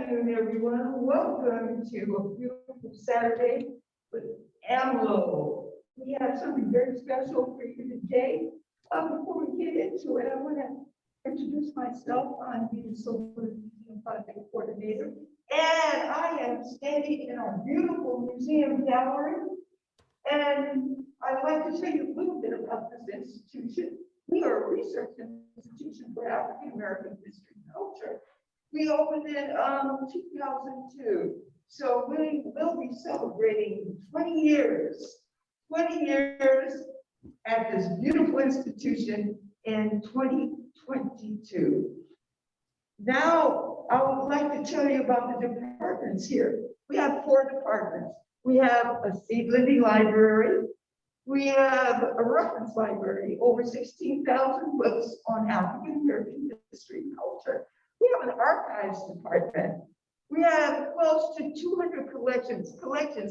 afternoon, everyone. Welcome to a beautiful Saturday with AMLO. We have something very special for you today. Before we get into it, I want to introduce myself. I'm the Solar Museum Project Coordinator, and I am standing in our beautiful museum gallery. And I'd like to tell you a little bit about this institution. We are a research institution for African American history and culture. We opened in 2002, so we will be celebrating 20 years at this beautiful institution in 2022. Now, I would like to tell you about the departments here. We have 4 departments. We have a seed living library. We have a reference library, over 16,000 books on African American history and culture. We have an archives department. We have close to 200 collections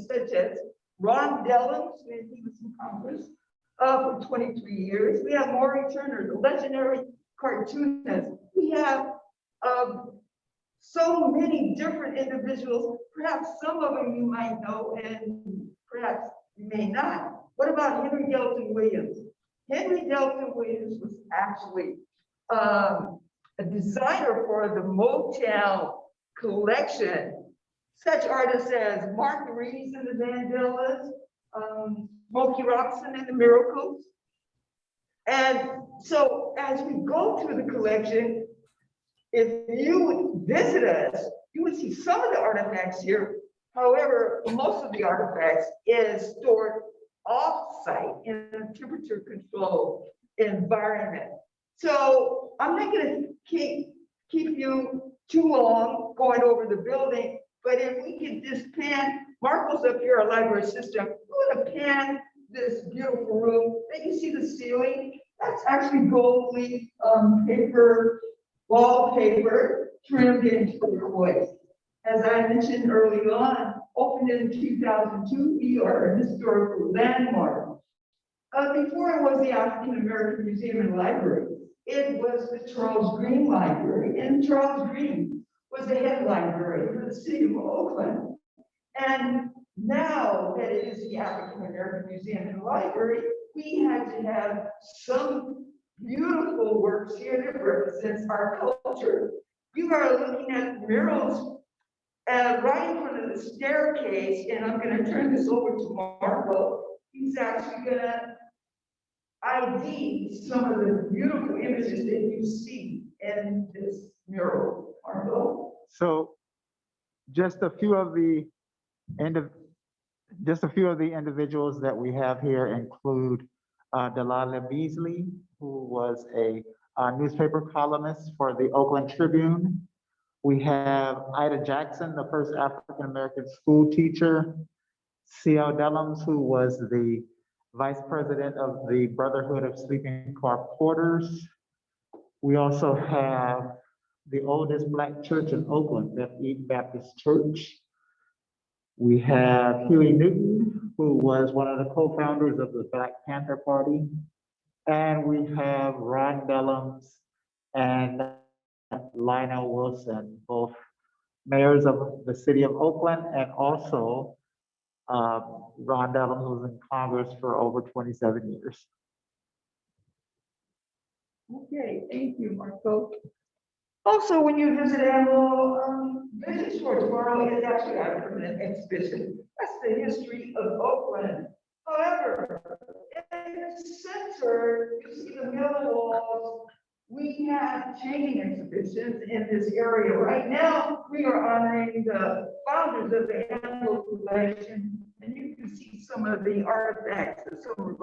such as Ron Dellums, when he was in Congress for 23 years. We have Maury Turner, the legendary cartoonist. We have so many different individuals. Perhaps some of them you might know and perhaps you may not. What about Henry Delton Williams? Henry Delton Williams was actually a designer for the Motown collection. Such artists as Mark Reeves and the Vandellas, Smokey Robinson and the Miracles. And so as we go through the collection, if you would visit us, you would see some of the artifacts here. However, most of the artifacts is stored off-site in a temperature-controlled environment. So I'm not going to keep you too long going over the building, but if we can just pan, Marco's up here, our library system, we're going to pan this beautiful room. Then you see the ceiling. That's actually gold leaf paper, wallpaper trimmed into turquoise. As I mentioned early on, opened in 2002, we are a historical landmark. Before it was the African American Museum and Library, it was the Charles Green Library, and Charles Green was the head library for the city of Oakland. And now that it is the African American Museum and Library, we had to have some beautiful works here that represents our culture. You are looking at murals right in front of the staircase, and I'm going to turn this over to Marco. He's actually going to ID some of the beautiful images that you see in this mural. Marco? So, just a few of the individuals that we have here include Delilah Beasley, who was a newspaper columnist for the Oakland Tribune. We have Ida Jackson, the first African-American school teacher. C.L. Dellums, who was the vice president of the Brotherhood of Sleeping Car Porters. We also have the oldest Black church in Oakland, Bethel Baptist Church. We have Huey Newton, who was one of the co-founders of the Black Panther Party. And we have Ron Dellums and Lionel Wilson, both mayors of the city of Oakland, and also Ron Dellums was in Congress for over 27 years. Okay, thank you, Marco. Also, when you visit AMLO, visit for tomorrow is actually our permanent exhibition. That's the history of Oakland. However, in the center, you see the middle walls. We have changing exhibitions in this area. Right now, we are honoring the founders of the AMLO collection, and you can see some of the artifacts of some of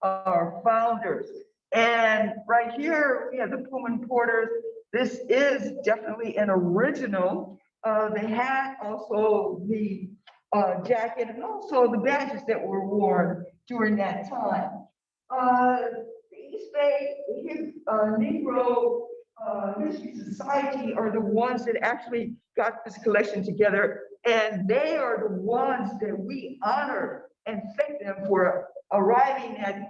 our founders. And right here, we have the Pullman Porters. This is definitely an original. The hat, also the jacket, and also the badges that were worn during that time. The East Bay Negro History Society are the ones that actually got this collection together, and they are the ones that we honor and thank them for arriving at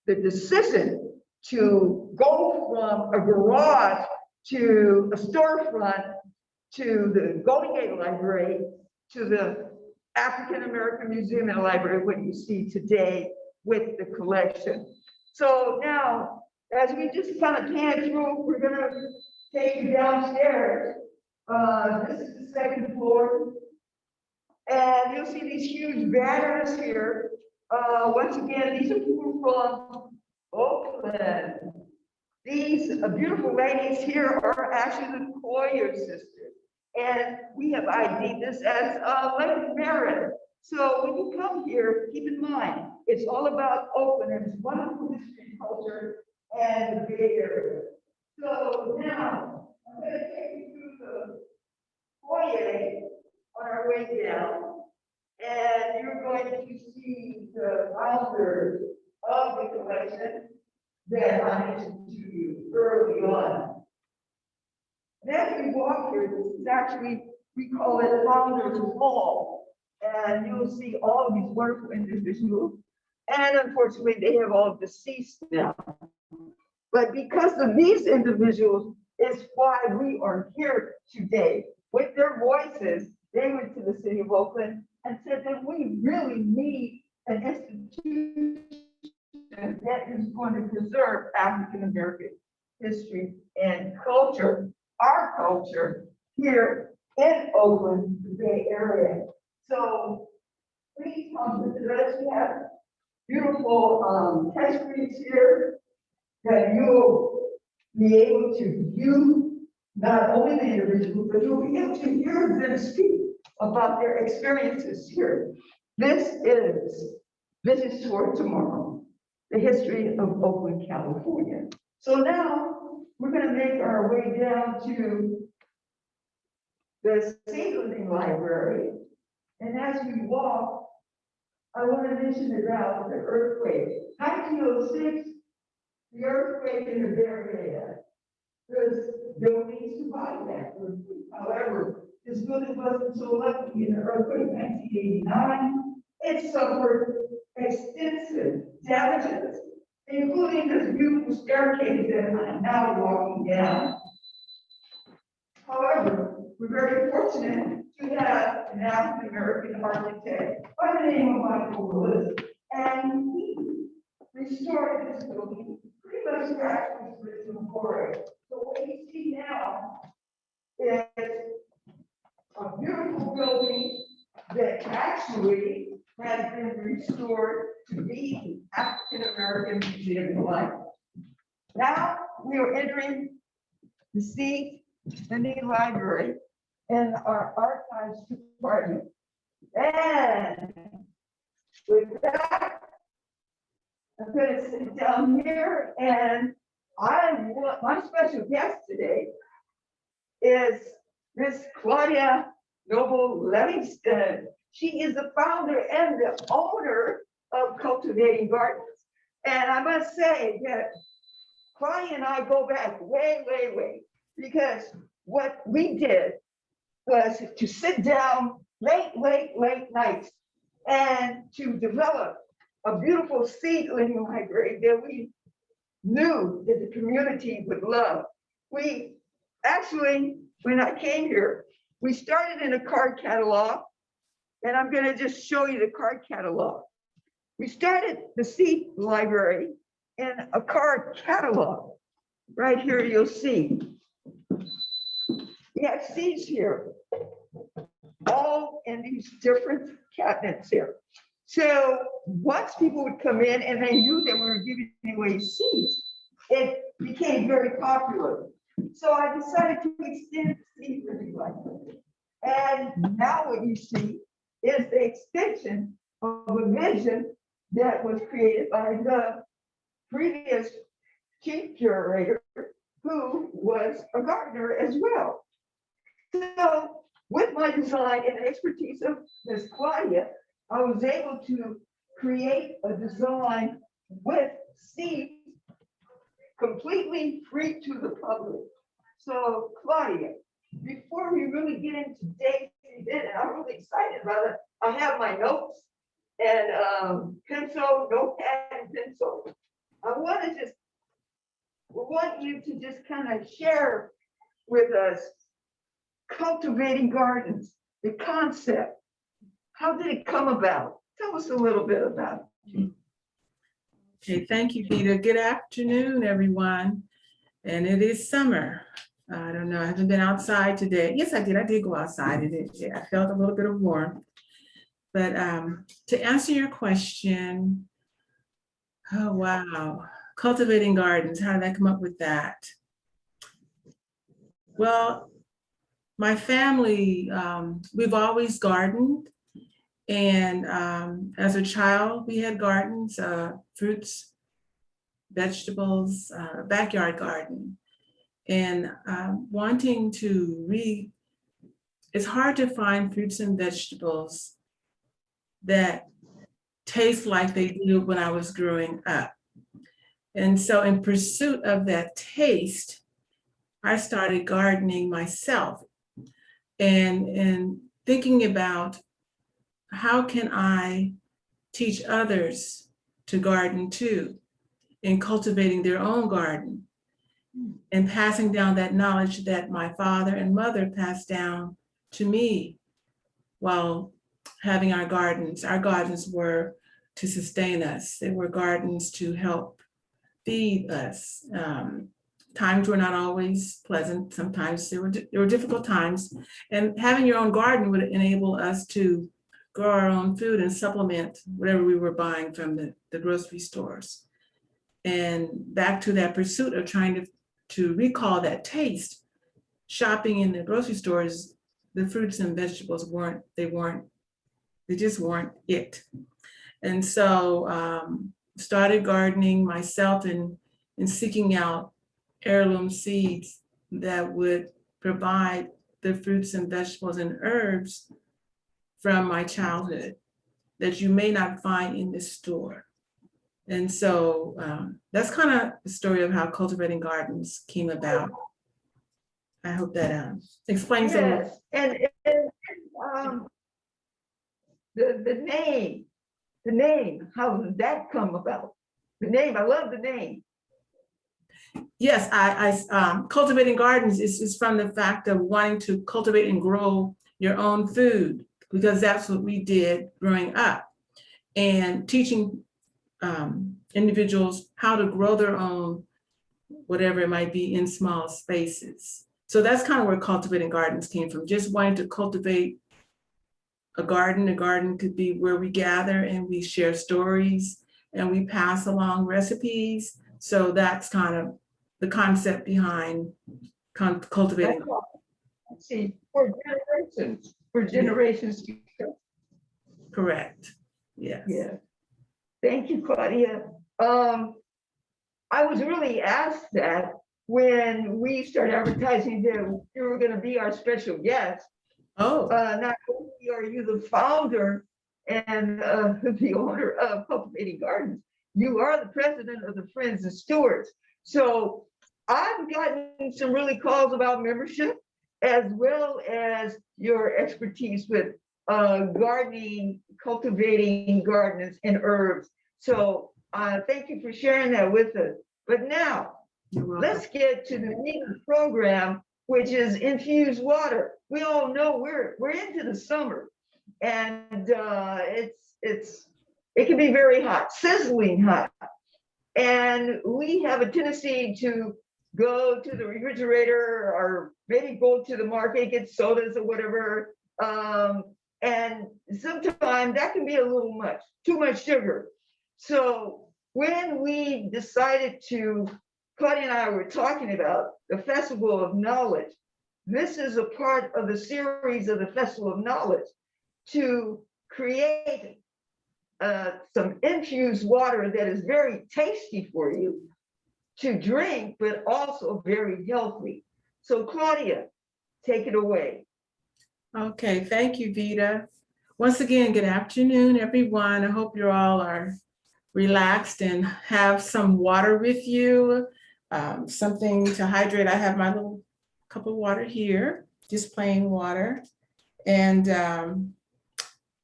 the decision to go from a garage to a storefront to the Golden Gate Library, to the African American Museum and Library, what you see today with the collection. So now, as we just kind of pan through, we're gonna take you downstairs. This is the second floor. And you'll see these huge banners here. Once again, these are people from Oakland. These beautiful ladies here are actually the Quenchers sisters. And we have ID'd this as Lady Merit. So when you come here, keep in mind, it's all about Oakland and its wonderful history and culture and the Bay Area. So now, I'm going to take you through the foyer on our way down. And you're going to see the founders of the collection that I mentioned to you early on. And as we walk here, this is actually, we call it Founders Hall. And you'll see all of these wonderful individuals. And unfortunately, they have all deceased now. But because of these individuals is why we are here today. With their voices, they went to the city of Oakland and said that we really need an institution that is going to preserve African American history and culture, our culture here in Oakland, the Bay Area. So please come visit us. We have beautiful test screens here that you'll be able to view not only the individuals, but you'll be able to hear them speak about their experiences here. This is Business Tour Tomorrow, the history of Oakland, California. So now we're going to make our way down to the Sizzling Library. And as we walk, I want to mention about the earthquake. 1906, the earthquake in the Bay Area. There's buildings to buy that. However, this building wasn't so lucky in the earthquake in 1989. It suffered extensive damages, including this beautiful staircase that I'm now walking down. However, we're very fortunate to have an African American architect by the name of Michael Willis, and he restored this building pretty much scratch from its original glory. So what you see now is a beautiful building that actually has been restored to be the African American Museum and Library. Now we are entering the Sizzling Library in our archives department. And with that, I'm going to sit down here, and my special guest today is Miss Claudia Noble-Levingston. She is the founder and the owner of Cultivating Gardens. And I must say that Claudia and I go back way, way, way, because what we did was to sit down late nights and to develop a beautiful seedling library that we knew that the community would love. We actually, when I came here, we started in a card catalog, and I'm going to just show you the card catalog. We started the seed library in a card catalog. Right here, you'll see. We have seeds here, all in these different cabinets here. So once people would come in and they knew that we were giving away seeds, it became very popular. So I decided to extend the seed library. And now what you see is the extension of a vision that was created by the previous chief curator, who was a gardener as well. So with my design and the expertise of Ms. Claudia, I was able to create a design with seeds completely free to the public. So Claudia, before we really get into today's event, and I'm really excited about it, I have my notes and pencil, notepad and pencil. I want you to just kind of share with us cultivating gardens, the concept. How did it come about? Tell us a little bit about it. Okay, thank you, Peter. Good afternoon, everyone. And it is summer. I don't know, I haven't been outside today. Yes, I did. I did go outside and I felt a little bit of warmth. But to answer your question, oh, wow. Cultivating gardens, how did I come up with that? Well, my family, we've always gardened. And as a child, we had gardens, fruits, vegetables, backyard garden. And wanting to it's hard to find fruits and vegetables that taste like they did when I was growing up. And so in pursuit of that taste, I started gardening myself and thinking about how can I teach others to garden too, in cultivating their own garden and passing down that knowledge that my father and mother passed down to me while having our gardens. Our gardens were to sustain us. They were gardens to help feed us. Times were not always pleasant. Sometimes there were difficult times. And having your own garden would enable us to grow our own food and supplement whatever we were buying from the grocery stores. And back to that pursuit of trying to recall that taste, shopping in the grocery stores, the fruits and vegetables they just weren't it. And so started gardening myself and seeking out heirloom seeds that would provide the fruits and vegetables and herbs from my childhood that you may not find in the store. And so that's kind of the story of how Cultivating Gardens came about. I hope that explains it. Yes, and the name, how did that come about? The name, I love the name. Yes, Cultivating Gardens is from the fact of wanting to cultivate and grow your own food, because that's what we did growing up, and teaching individuals how to grow their own, whatever it might be, in small spaces. So that's kind of where Cultivating Gardens came from, just wanting to cultivate a garden. A garden could be where we gather and we share stories and we pass along recipes. So that's kind of the concept behind Cultivating. See, for generations to come. Correct. Yes. Yeah. Thank you, Claudia. I was really asked that when we started advertising that you were going to be our special guest. Oh, Not only are you the founder and the owner of Cultivating Gardens, you are the president of the Friends and Stewards. So I've gotten some really calls about membership, as well as your expertise with gardening, cultivating gardens and herbs. So thank you for sharing that with us. But now, let's get to the meat of the program, which is infused water. We all know we're into the summer, and it can be very hot, sizzling hot. And we have a tendency to go to the refrigerator or maybe go to the market, get sodas or whatever. And sometimes that can be a little much, too much sugar. So when we decided Claudia and I were talking about the Festival of Knowledge, this is a part of the series of the Festival of Knowledge to create some infused water that is very tasty for you to drink, but also very healthy. So Claudia, take it away. okay. Thank you, Vita. Once again, good afternoon, everyone. I hope you all are relaxed and have some water with you, something to hydrate. I have my little cup of water here, just plain water. And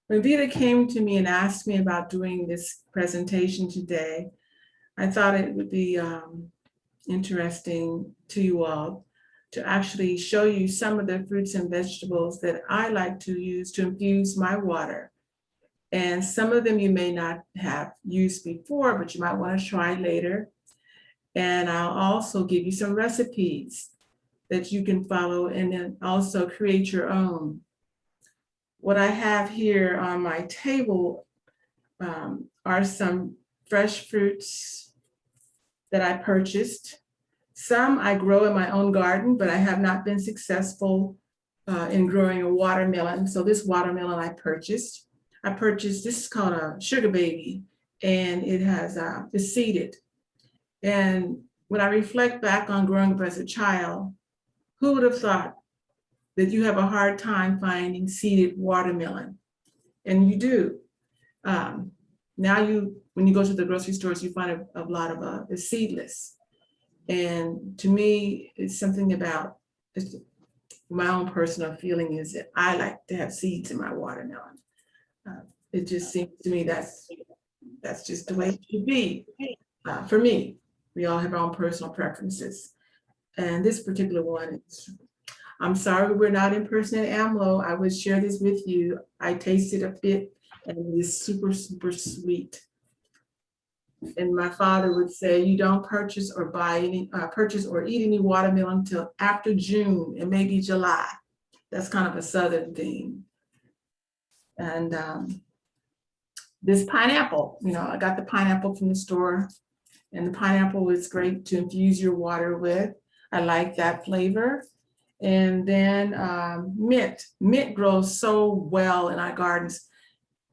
when Vita came to me and asked me about doing this presentation today, I thought it would be interesting to you all to actually show you some of the fruits and vegetables that I like to use to infuse my water. And some of them you may not have used before, but you might want to try later. And I'll also give you some recipes that you can follow and then also create your own. What I have here on my table are some fresh fruits that I purchased. Some I grow in my own garden, but I have not been successful in growing a watermelon. So this watermelon I purchased, this is called a sugar baby, and it has, it's seeded. And when I reflect back on growing up as a child, who would have thought that you have a hard time finding seeded watermelon? And you do. Now when you go to the grocery stores, you find a lot of the seedless. And to me, it's something about my own personal feeling is that I like to have seeds in my watermelon. It just seems to me that's just the way it should be for me. We all have our own personal preferences. And this particular one, I'm sorry we're not in person at AMLO. I would share this with you. I tasted a bit and it is super, super sweet. And my father would say, you don't purchase or eat any watermelon until after June and maybe July. That's kind of a Southern thing. And this pineapple, I got the pineapple from the store, and the pineapple is great to infuse your water with. I like that flavor. And then mint. Mint grows so well in our gardens.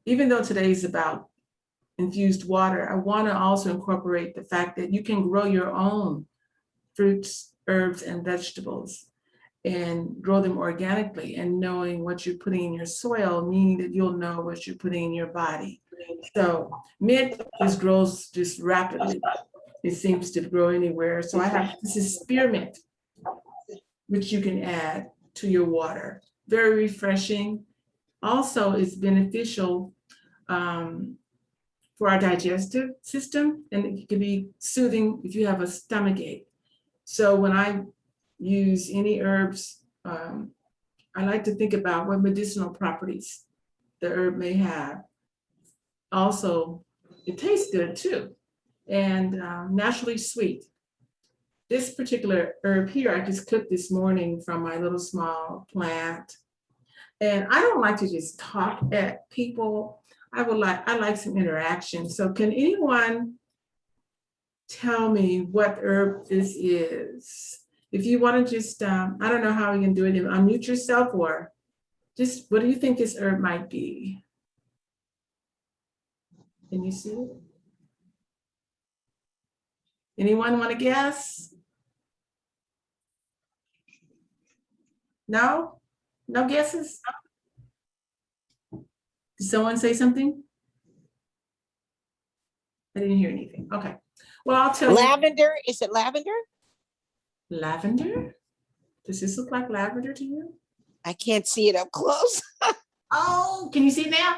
Even though today is about infused water, I want to also incorporate the fact that you can grow your own fruits, herbs, and vegetables and grow them organically, and knowing what you're putting in your soil, meaning that you'll know what you're putting in your body. So mint just grows just rapidly. It seems to grow anywhere. So this is spearmint, which you can add to your water. Very refreshing. Also, it's beneficial for our digestive system, and it can be soothing if you have a stomach ache. So when I use any herbs, I like to think about what medicinal properties the herb may have. Also, it tastes good too, and naturally sweet. This particular herb here, I just clipped this morning from my little small plant. And I don't like to just talk at people. I like some interaction. So can anyone tell me what herb this is? If you want to just, I don't know how you can do it, unmute yourself, or just, what do you think this herb might be? Can you see it? Anyone want to guess? No? No guesses? Did someone say something? I didn't hear anything. Okay. Well, I'll tell you. Lavender, is it lavender? Lavender? Does this look like lavender to you? I can't see it up close. Oh, can you see it now?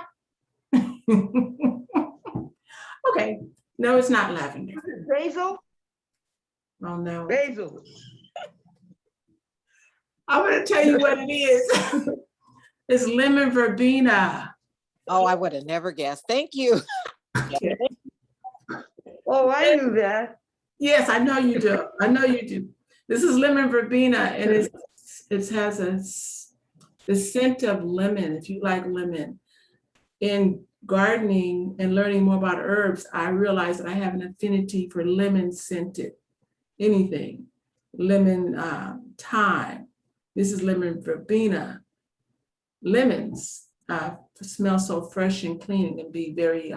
Okay. No, it's not lavender. Basil? Oh, no. Basil. I'm going to tell you what it is. It's lemon verbena. Oh, I would have never guessed. Thank you. Oh, I knew that. Yes, I know you do. I know you do. This is lemon verbena, and it has the scent of lemon, if you like lemon. In gardening and learning more about herbs, I realized that I have an affinity for lemon scented anything. Lemon thyme. This is lemon verbena. Lemons smell so fresh and clean and be very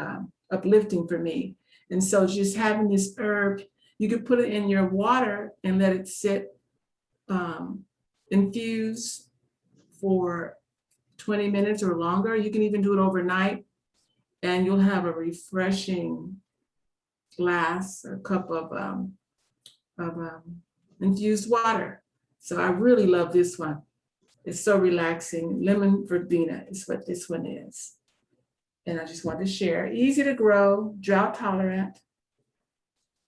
uplifting for me. And so just having this herb, you could put it in your water and let it sit, infuse for 20 minutes or longer. You can even do it overnight, and you'll have a refreshing glass or cup of infused water. So I really love this one. It's so relaxing. Lemon verbena is what this one is. And I just want to share. Easy to grow, drought tolerant,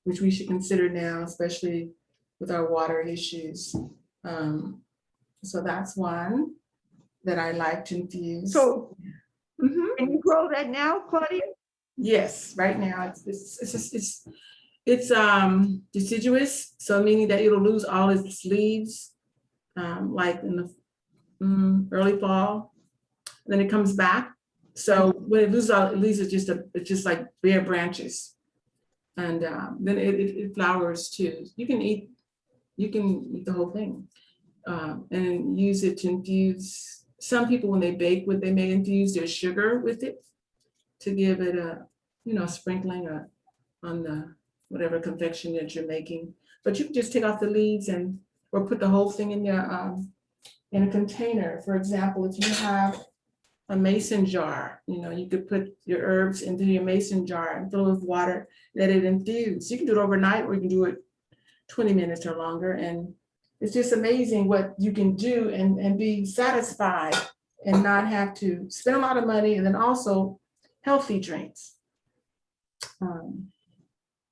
which we should consider now, especially with our water issues. So that's one that I like to infuse. So Mhm. can you grow that now, Claudia? Yes, right now it's deciduous, so meaning that it'll lose all its leaves, like in the early fall, and then it comes back. So when it loses all, it leaves it's just like bare branches, and then it flowers too. You can eat the whole thing, and use it to infuse. Some people, when they bake, they may infuse their sugar with it to give it a, sprinkling on the whatever confection that you're making. But you can just take off the leaves or put the whole thing in in a container. For example, if you have a mason jar, you could put your herbs into your mason jar and fill it with water, let it infuse. You can do it overnight, or you can do it 20 minutes or longer. And it's just amazing what you can do and be satisfied and not have to spend a lot of money, and then also healthy drinks.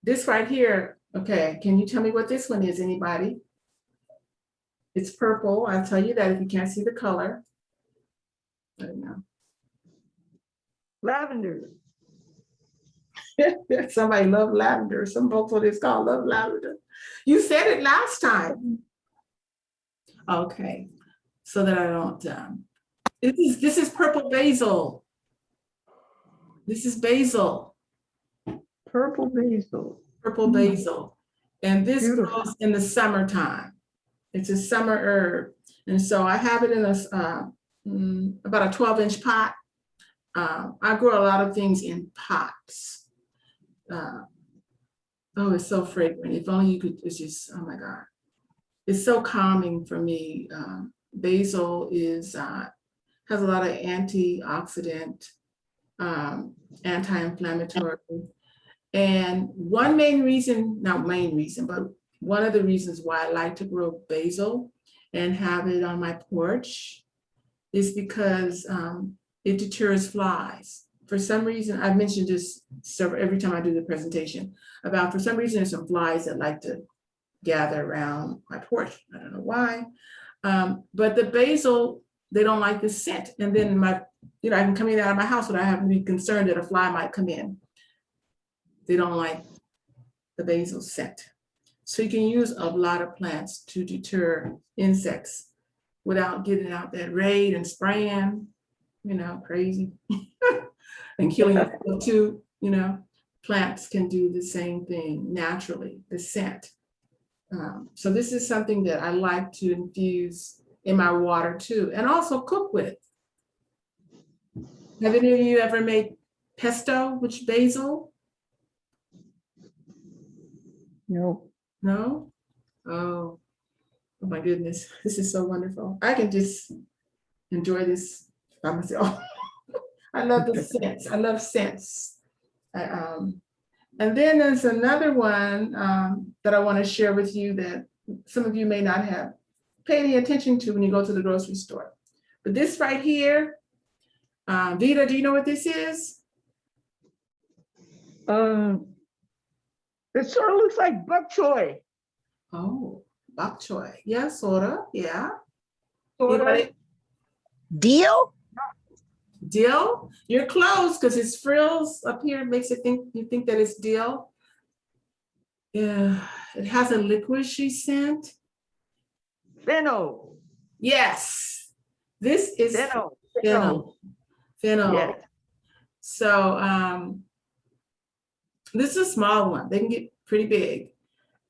This right here, okay, can you tell me what this one is, anybody? It's purple. I'll tell you that if you can't see the color. I don't know. Lavender. Somebody love lavender. Some folks what it's called love lavender. You said it last time. Okay, so that I don't. This is purple basil. This is basil. Purple basil. Purple basil, and this Beautiful. grows in the summertime. It's a summer herb, and so I have it in about a 12-inch pot. I grow a lot of things in pots. Oh, it's so fragrant. If only you could, it's just, oh my God. It's so calming for me. Basil has a lot of antioxidant, anti-inflammatory. And one main reason, not main reason, but one of the reasons why I like to grow basil and have it on my porch is because it deters flies. For some reason, I've mentioned this every time I do the presentation, for some reason, there's some flies that like to gather around my porch. I don't know why. But the basil, they don't like the scent. And then I can come in and out of my house without having to be concerned that a fly might come in. They don't like the basil scent. So you can use a lot of plants to deter insects without getting out that raid and spraying, crazy, and killing yourself too. Plants can do the same thing naturally, the scent. So this is something that I like to infuse in my water too, and also cook with. Have any of you ever made pesto with basil? No. No? Oh my goodness, this is so wonderful. I can just enjoy this by myself. I love the scents. I love scents. And then there's another one that I want to share with you that some of you may not have paid any attention to when you go to the grocery store. But this right here, Vita, do you know what this is? It sort of looks like bok choy. Oh, bok choy. Yeah, sort of. Yeah. Sort of. Deal? Dill? You're close because its frills up here makes it you think that it's dill. Yeah, it has a liquidishy scent. Fennel. Yes, this is Fennel. fennel. Fennel. Yes. So this is a small one. They can get pretty big.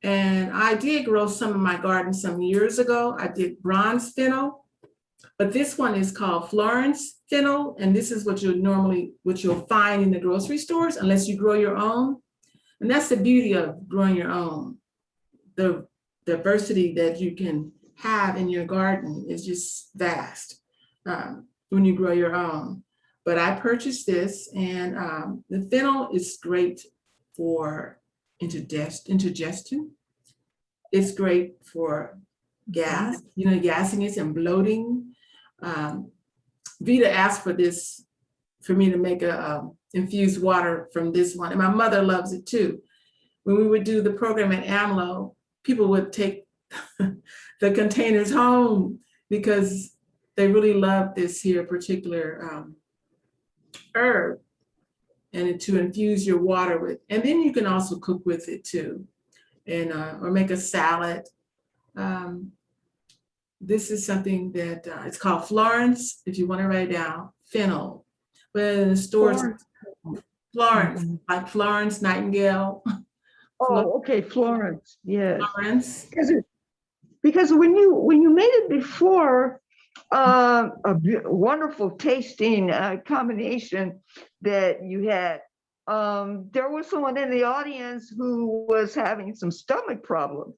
And I did grow some in my garden some years ago. I did bronze fennel, but this one is called Florence fennel. And this is what you'll find in the grocery stores unless you grow your own. And that's the beauty of growing your own. The diversity that you can have in your garden is just vast when you grow your own. But I purchased this, and the fennel is great for indigestion. It's great for gas, gasiness and bloating. Vita asked for this, for me to make a infused water from this one, and my mother loves it too. When we would do the program at AMLO, people would take the containers home because they really love this here particular herb, and to infuse your water with. And then you can also cook with it too, and or make a salad. This is something that it's called Florence, if you want to write it down, fennel. But in the stores, Florence, like Florence Nightingale. Oh, okay, Florence, yes. Florence. Because when you made it before, wonderful tasting combination that you had, there was someone in the audience who was having some stomach problems.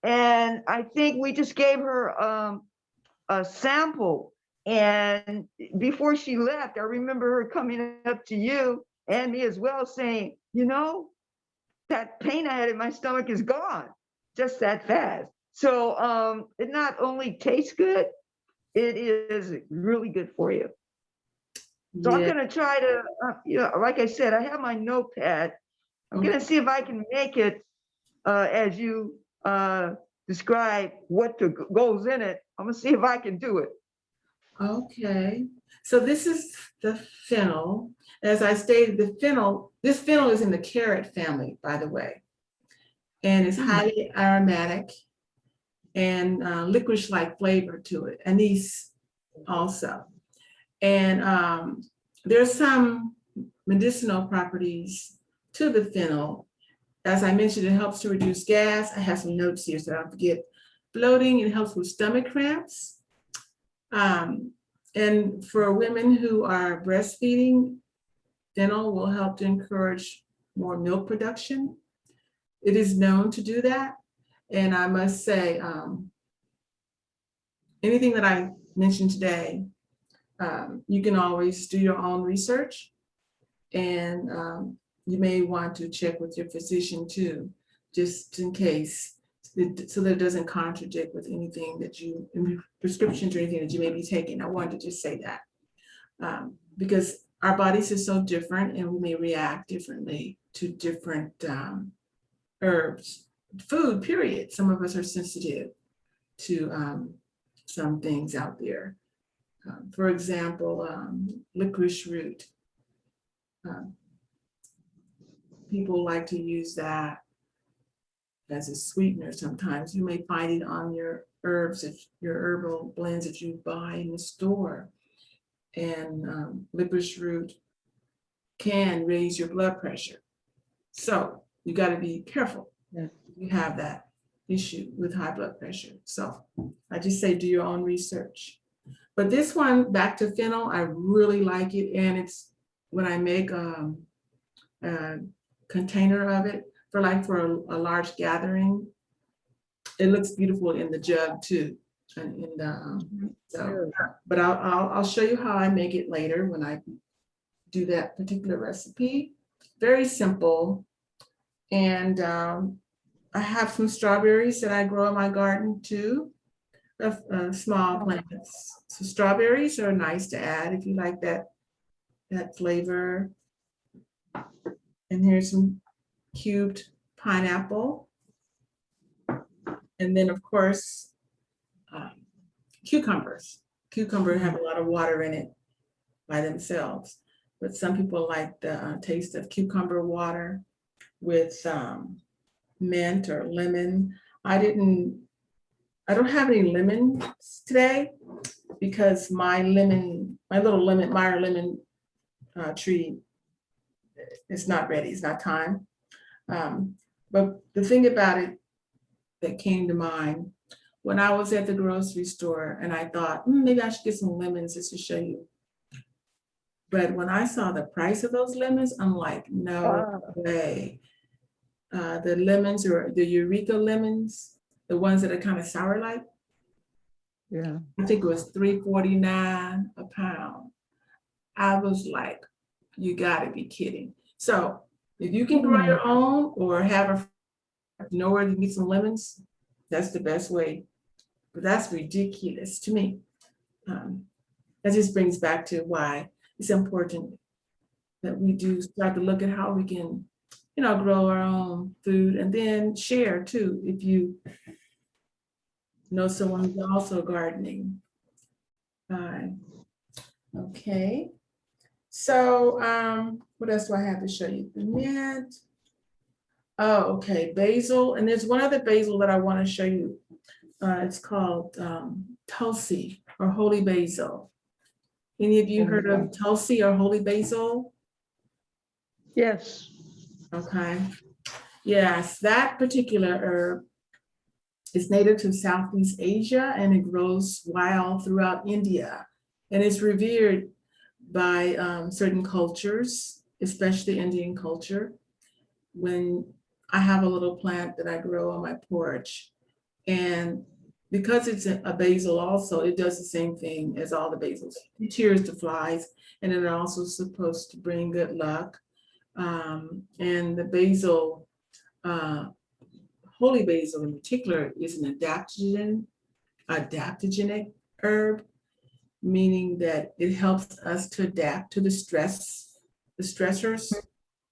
And I think we just gave her a sample. And before she left, I remember her coming up to you and me as well saying, you know, that pain I had in my stomach is gone just that fast. So it not only tastes good, it is really good for you. So I'm gonna try to, like I said, I have my notepad. I'm gonna see if I can make it as you describe what goes in it. I'm gonna see if I can do it. Okay, so this is the fennel. As I stated, this fennel is in the carrot family, by the way. And it's highly aromatic and licorice-like flavor to it, anise also. And there's some medicinal properties to the fennel. As I mentioned, it helps to reduce gas. I have some notes here so I don't forget. Bloating, it helps with stomach cramps. And for women who are breastfeeding, fennel will help to encourage more milk production. It is known to do that. And I must say, anything that I mentioned today, you can always do your own research. And you may want to check with your physician too, just in case, so that it doesn't contradict with anything that you, prescriptions or anything that you may be taking. I wanted to just say that. Because our bodies are so different and we may react differently to different herbs, food, period. Some of us are sensitive to some things out there. For example, licorice root. People like to use that as a sweetener sometimes. You may find it on your herbs, your herbal blends that you buy in the store. And licorice root can raise your blood pressure. So you got to be careful. Yes. You have that issue with high blood pressure. So I just say do your own research. But this one, back to fennel, I really like it. And it's when I make a container of it for a large gathering, it looks beautiful in the jug too. But I'll show you how I make it later when I do that particular recipe. Very simple. And I have some strawberries that I grow in my garden too, small plants. So strawberries are nice to add if you like that flavor. And here's some cubed pineapple. And then of course, cucumbers. Cucumbers have a lot of water in it by themselves, but some people like the taste of cucumber water with mint or lemon. I don't have any lemons today because my little Meyer lemon tree is not ready, it's not time. But the thing about it that came to mind when I was at the grocery store and I thought, maybe I should get some lemons just to show you. But when I saw the price of those lemons, I'm like, no way. The lemons or the Eureka lemons, the ones that are kind of sour like. Yeah. I think it was $3.49 a pound. I was like, you gotta be kidding. So if you can grow your own or have know where to get some lemons, that's the best way. But that's ridiculous to me. That just brings back to why it's important that we do start to look at how we can, grow our own food and then share too. If you know someone who's also gardening. Okay. So what else do I have to show you? The mint. Oh, okay, basil. And there's one other basil that I want to show you. It's called Tulsi or holy basil. Any of you heard of Tulsi or holy basil? Yes. Okay. Yes, that particular herb is native to Southeast Asia and it grows wild throughout India. And it's revered by certain cultures, especially Indian culture. When I have a little plant that I grow on my porch, and because it's a basil also, it does the same thing as all the basils. It deters the flies, and it also supposed to bring good luck. And the basil, holy basil in particular, is an adaptogenic herb, meaning that it helps us to adapt to the stressors,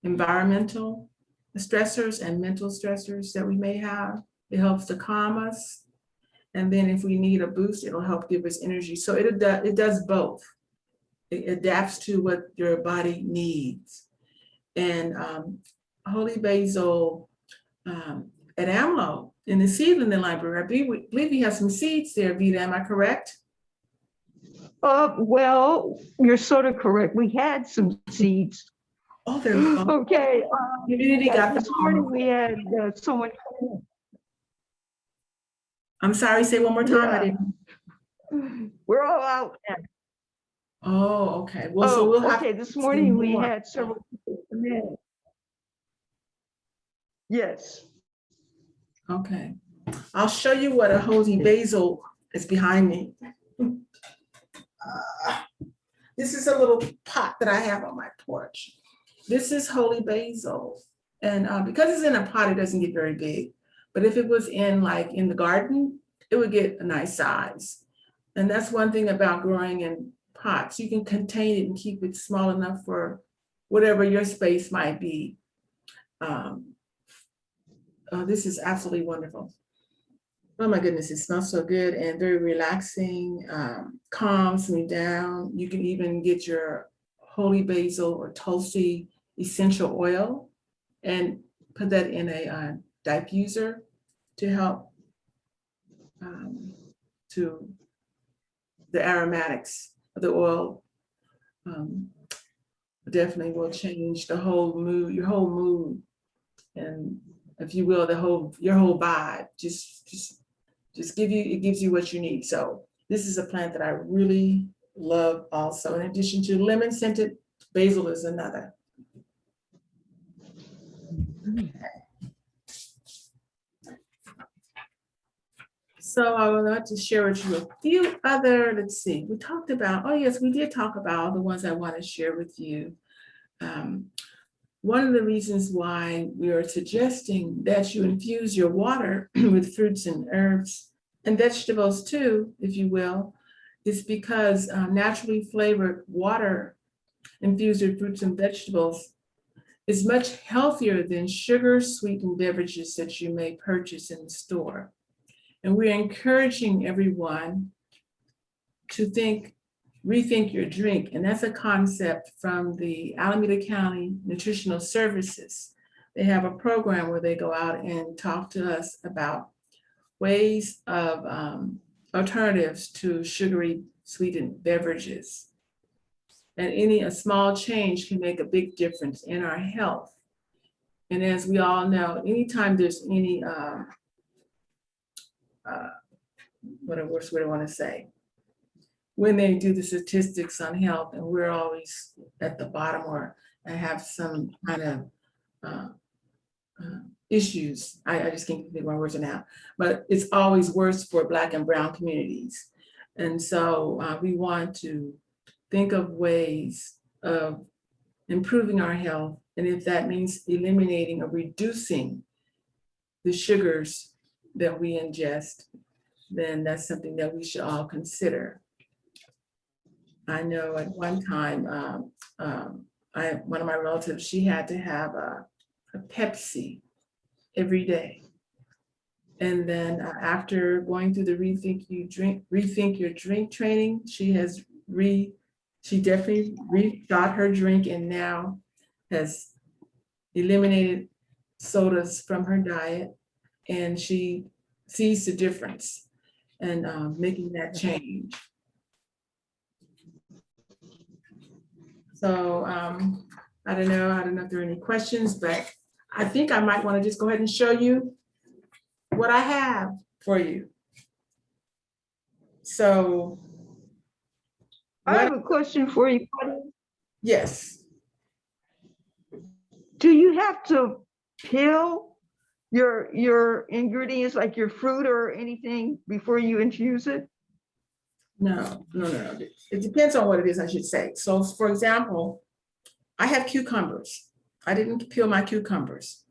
environmental stressors and mental stressors that we may have. It helps to calm us. And then if we need a boost, it'll help give us energy. So it does both. It adapts to what your body needs. And holy basil at AMLO in the seedling library, I believe we have some seeds there, Vita, am I correct? Well, you're sort of correct. We had some seeds. Oh, there's Okay. community got This them. morning we had someone. I'm sorry, say one more time. I Yeah. didn't. We're all out now. Oh, okay. Well, so we'll have. Okay, this morning we more. had several people come in. Yes. Okay. I'll show you what a holy basil is behind me. This is a little pot that I have on my porch. This is holy basil. And because it's in a pot, it doesn't get very big. But if it was in the garden, it would get a nice size. And that's one thing about growing in pots. You can contain it and keep it small enough for whatever your space might be. This is absolutely wonderful. Oh my goodness, it smells so good and very relaxing, calms me down. You can even get your holy basil or Tulsi essential oil and put that in a diffuser to help to the aromatics of the oil. Definitely will change the whole mood, your whole mood, and if you will, your whole vibe. Just gives you what you need. So this is a plant that I really love also. In addition to lemon scented, basil is another. So I would like to share with you a few other, let's see, we talked about, oh yes, we did talk about the ones I want to share with you. One of the reasons why we are suggesting that you infuse your water with fruits and herbs and vegetables too, if you will, is because naturally flavored water infused with fruits and vegetables is much healthier than sugar sweetened beverages that you may purchase in the store. And we're encouraging everyone to rethink your drink. And that's a concept from the Alameda County Nutritional Services. They have a program where they go out and talk to us about ways of alternatives to sugary sweetened beverages. And a small change can make a big difference in our health. And as we all know, anytime there's any, what a worse way to want to say, when they do the statistics on health and we're always at the bottom or have some kind of issues, I just can't think of my words now, but it's always worse for Black and brown communities. And so we want to think of ways of improving our health. And if that means eliminating or reducing the sugars that we ingest, then that's something that we should all consider. I know at one time, one of my relatives, she had to have a Pepsi every day. And then after going through the rethink your drink training, she definitely rethought her drink and now has eliminated sodas from her diet. And she sees the difference and making that change. So I don't know if there are any questions, but I think I might want to just go ahead and show you what I have for you. So I have a question for you. yes, Do you have to peel your ingredients, like your fruit or anything, before you infuse it? no. It depends on what it is, I should say. So for example, I have cucumbers. I didn't peel my cucumbers.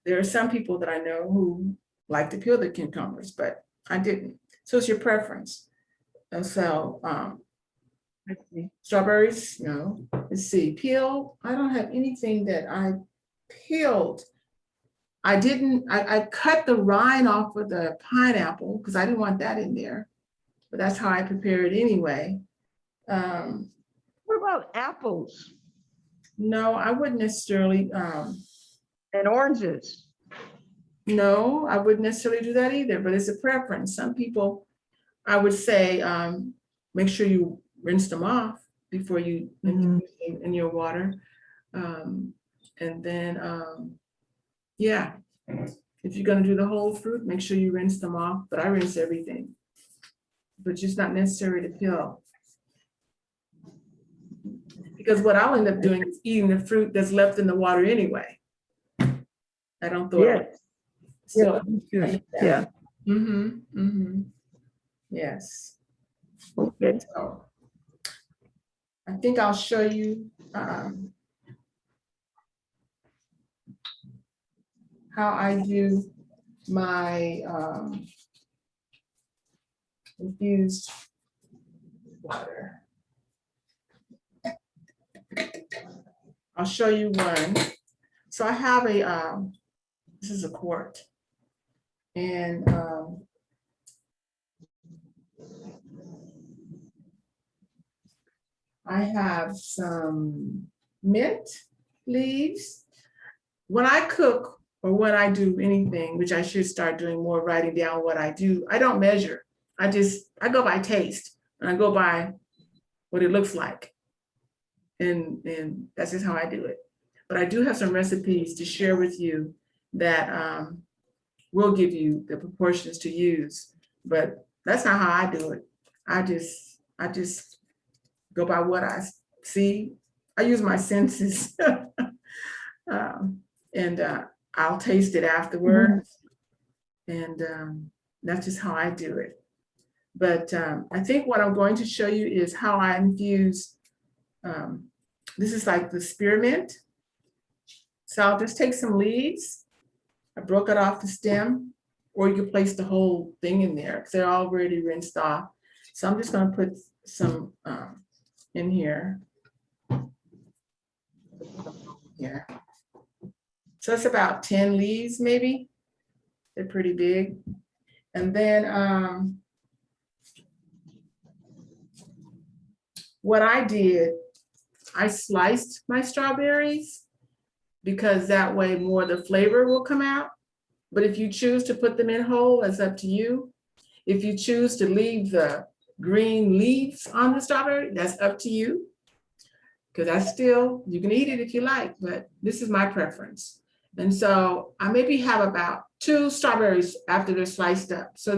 There are some people that I know who like to peel the cucumbers, but I didn't. So it's your preference. And so strawberries, no. Let's see, peel. I don't have anything that I peeled. I cut the rind off of the pineapple because I didn't want that in there, but that's how I prepare it anyway. What about apples No, I wouldn't necessarily, and oranges? no, I wouldn't necessarily do that either, but it's a preference. Some people, I would say, make sure you rinse them off before you infuse in your water. And then, yeah, if you're gonna do the whole fruit, make sure you rinse them off, but I rinse everything. But just not necessary to peel. Because what I'll end up doing is eating the fruit that's left in the water anyway. I don't throw it away. So, Yeah. yes. Okay. So I think I'll show you how I do my infused water. I'll show you one. So I have a, this is a quart. And I have some mint leaves. When I cook or when I do anything, which I should start doing more, writing down what I do, I don't measure. I go by taste and I go by what it looks like. And that's just how I do it. But I do have some recipes to share with you that will give you the proportions to use. But that's not how I do it. I just go by what I see. I use my senses. And I'll taste it afterwards. And that's just how I do it. But I think what I'm going to show you is how I infuse. This is like the spearmint. So I'll just take some leaves. I broke it off the stem, or you can place the whole thing in there because they're already rinsed off. So I'm just going to put some in here. Yeah. So it's about 10 leaves, maybe. They're pretty big. And then what I did, I sliced my strawberries because that way more of the flavor will come out. But if you choose to put them in whole, that's up to you. If you choose to leave the green leaves on the strawberry, that's up to you. Because that's still, you can eat it if you like, but this is my preference. And so I maybe have about 2 strawberries after they're sliced up. So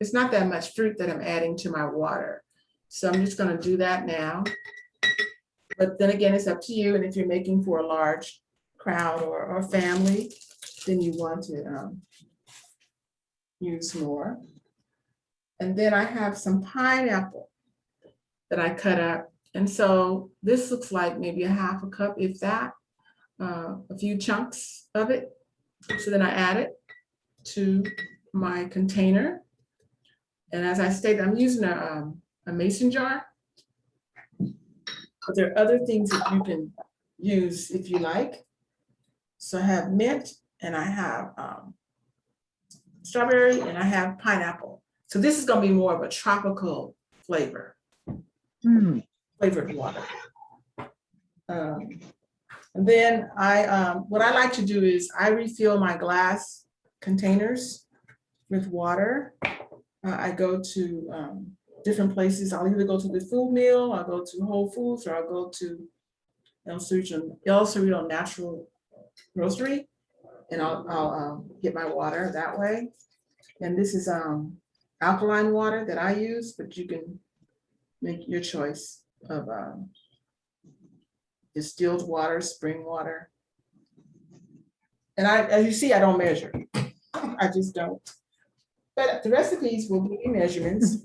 it's not that much fruit that I'm adding to my water. So I'm just gonna do that now. But then again, it's up to you. And if you're making for a large crowd or family, then you want to use more. And then I have some pineapple that I cut up. And so this looks like maybe a half a cup, if that, a few chunks of it. So then I add it to my container. And as I stated, I'm using a mason jar. But there are other things that you can use if you like. So I have mint and I have strawberry, and I have pineapple. So this is gonna be more of a tropical flavor, flavored water. And then what I like to do is I refill my glass containers with water. I go to different places. I'll either go to the food mill, I'll go to Whole Foods, or I'll go to El Cerrito Natural Grocery, and I'll get my water that way. And this is alkaline water that I use, but you can make your choice of distilled water, spring water. And as you see, I don't measure. I just don't. But the recipes will give you measurements.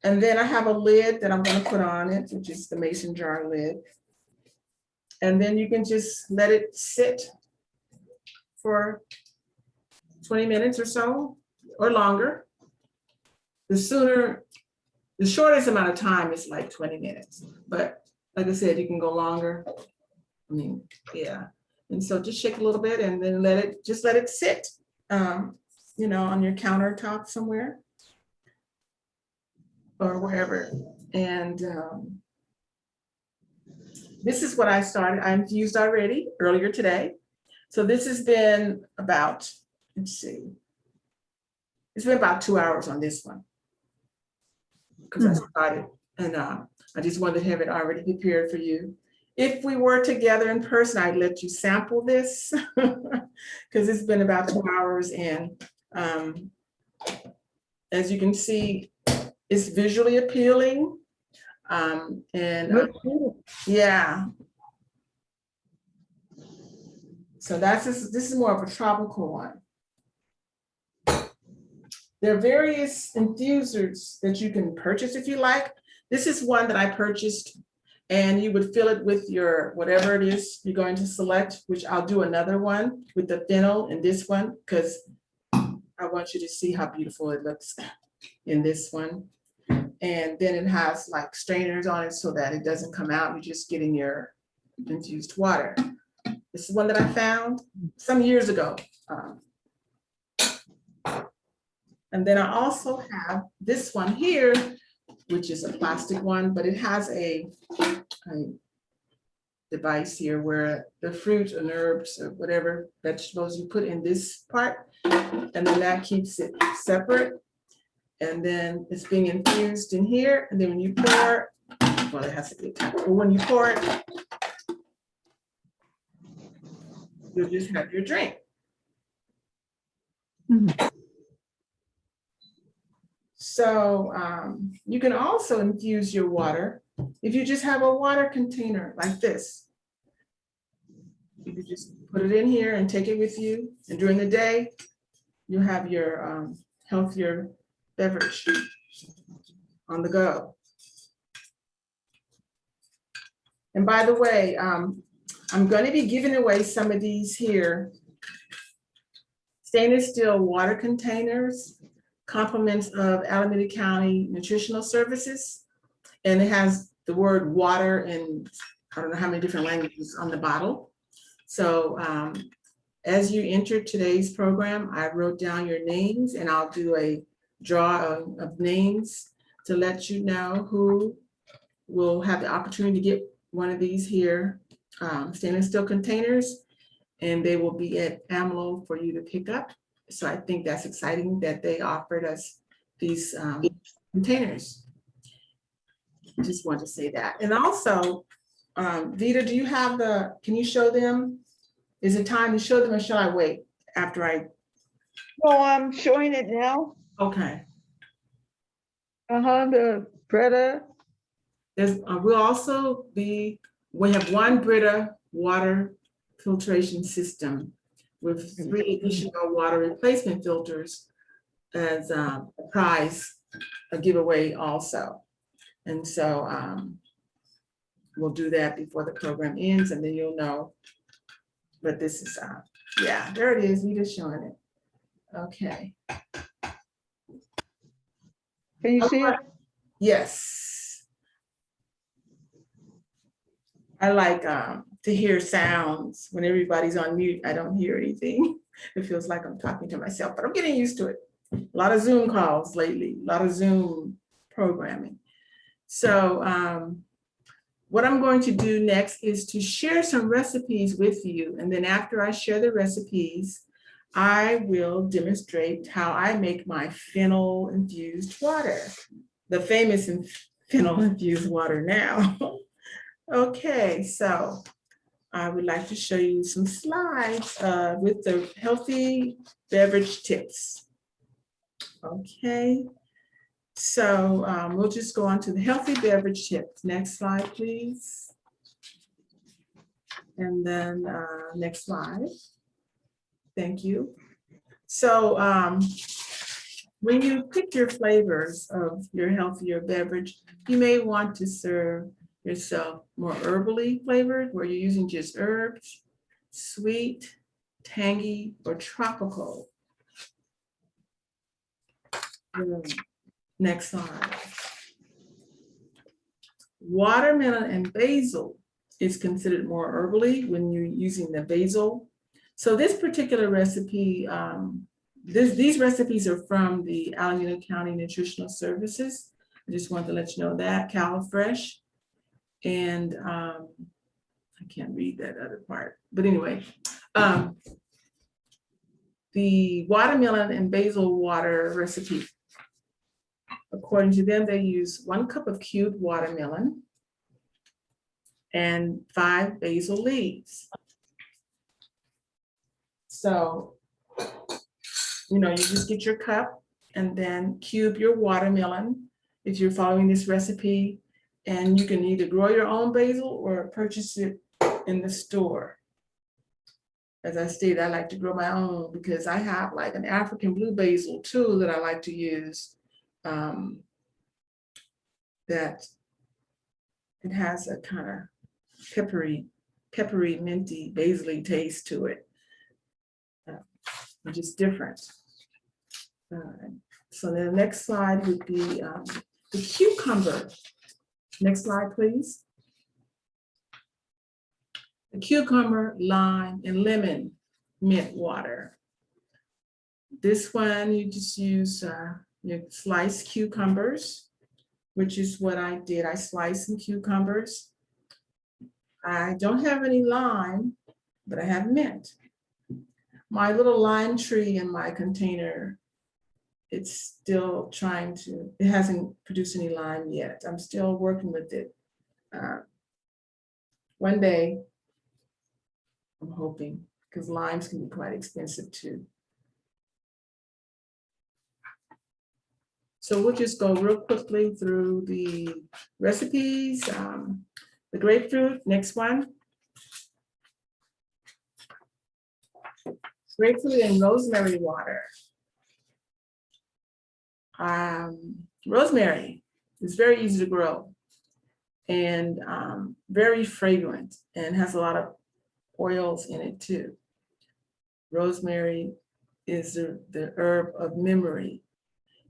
And then I have a lid that I'm going to put on it, which is the mason jar lid. And then you can just let it sit for 20 minutes or so, or longer. The shortest amount of time is like 20 minutes. But like I said, you can go longer. I mean, yeah. And so just shake a little bit and then let it sit, you know, on your countertop somewhere or wherever. And this is what I started. I infused already earlier today. So this has been about, let's see, it's been about 2 hours on this one because I started, and I just wanted to have it already prepared for you. If we were together in person, I'd let you sample this because it's been about 2 hours, and as you can see, it's visually appealing. Yeah. So this is more of a tropical one. There are various infusers that you can purchase if you like. This is one that I purchased, and you would fill it with your whatever it is you're going to select, which I'll do another one with the fennel in this one because I want you to see how beautiful it looks in this one. And then it has like strainers on it so that it doesn't come out. You're just getting your infused water. This is one that I found some years ago. And then I also have this one here, which is a plastic one, but it has a device here where the fruit and herbs or whatever vegetables you put in this part, and then that keeps it separate. And then it's being infused in here. And then when you pour, well, it has to be tapped, but when you pour it, you'll just have your drink. So you can also infuse your water if you just have a water container like this. You can just put it in here and take it with you. And during the day, you have your healthier beverage on the go. And by the way, I'm going to be giving away some of these here stainless steel water containers, compliments of Alameda County Nutritional Services. And it has the word water in, I don't know how many different languages on the bottle. So as you enter today's program, I wrote down your names, and I'll do a draw of names to let you know who will have the opportunity to get one of these here stainless steel containers, and they will be at AMLO for you to pick up. So I think that's exciting that they offered us these containers. Just want to say that. And also, Vita, do you have can you show them? Is it time to show them, or shall I wait after I? No, I'm showing it now. Okay. The Brita. There's, we have one Brita water filtration system with 3 additional water replacement filters as a prize, a giveaway also. And so we'll do that before the program ends, and then you'll know. But this is, yeah, there it is. Vita's showing it. Okay. Can you see it? Yes. I like to hear sounds. When everybody's on mute, I don't hear anything. It feels like I'm talking to myself, but I'm getting used to it. A lot of Zoom calls lately, a lot of Zoom programming. So what I'm going to do next is to share some recipes with you. And then after I share the recipes, I will demonstrate how I make my fennel infused water, the famous fennel infused water now. Okay, so I would like to show you some slides with the healthy beverage tips. Okay, so we'll just go on to the healthy beverage tips. Next slide, please. And then next slide. Thank you. So when you pick your flavors of your healthier beverage, you may want to serve yourself more herbally flavored, where you're using just herbs, sweet, tangy, or tropical. Next slide. Watermelon and basil is considered more herbally when you're using the basil. So this particular recipe, these recipes are from the Alameda County Nutritional Services. I just wanted to let you know that, CalFresh. And I can't read that other part, but anyway, the watermelon and basil water recipe, according to them, they use 1 cup of cubed watermelon and 5 basil leaves. So, you know, you just get your cup and then cube your watermelon if you're following this recipe. And you can either grow your own basil or purchase it in the store. As I stated, I like to grow my own because I have like an African blue basil too that I like to use. That it has a kind of peppery, minty, basil-y taste to it, which is different. So the next slide would be the cucumber. Next slide, please. The cucumber, lime, and lemon mint water. This one, you just use your sliced cucumbers, which is what I did. I sliced some cucumbers. I don't have any lime, but I have mint. My little lime tree in my container, it's still it hasn't produced any lime yet. I'm still working with it. One day, I'm hoping, because limes can be quite expensive too. So we'll just go real quickly through the recipes. The grapefruit, next one. Grapefruit and rosemary water. Rosemary is very easy to grow and very fragrant and has a lot of oils in it too. Rosemary is the herb of memory.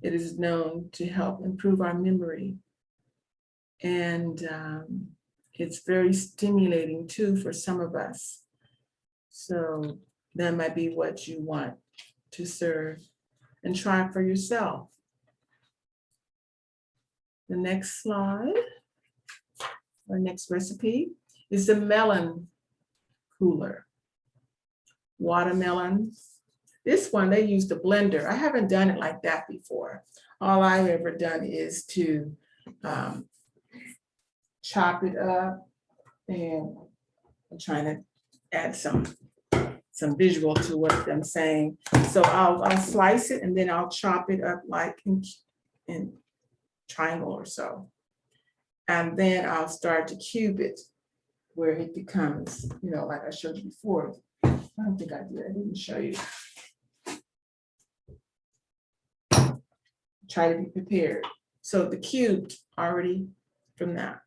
It is known to help improve our memory. And it's very stimulating too for some of us. So that might be what you want to serve and try for yourself. The next slide, our next recipe is the melon cooler. Watermelon. This one, they used a blender. I haven't done it like that before. All I've ever done is to chop it up, and I'm trying to add some visual to what I'm saying. So I'll slice it and then I'll chop it up like in triangle or so. And then I'll start to cube it where it becomes, you know, like I showed you before. I don't think I did. I didn't show you. Try to be prepared. So the cubed already from that.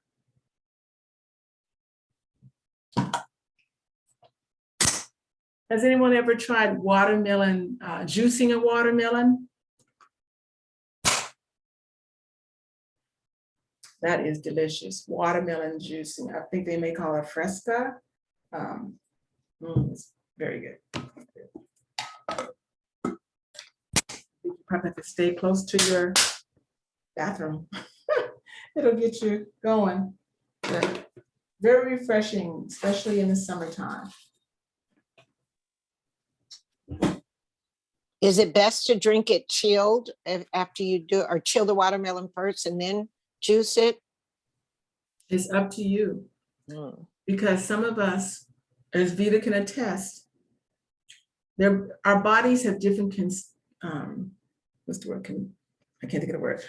Has anyone ever tried watermelon, juicing a watermelon? That is delicious. Watermelon juicing. I think they may call it fresca. It's very good. probably have to stay close to your bathroom. It'll get you going. But very refreshing, especially in the summertime. Is it best to drink it chilled after you do, or chill the watermelon first and then juice it? It's up to you. Because some of us, as Vita can attest, our bodies have different, what's the word? I can't think of the word.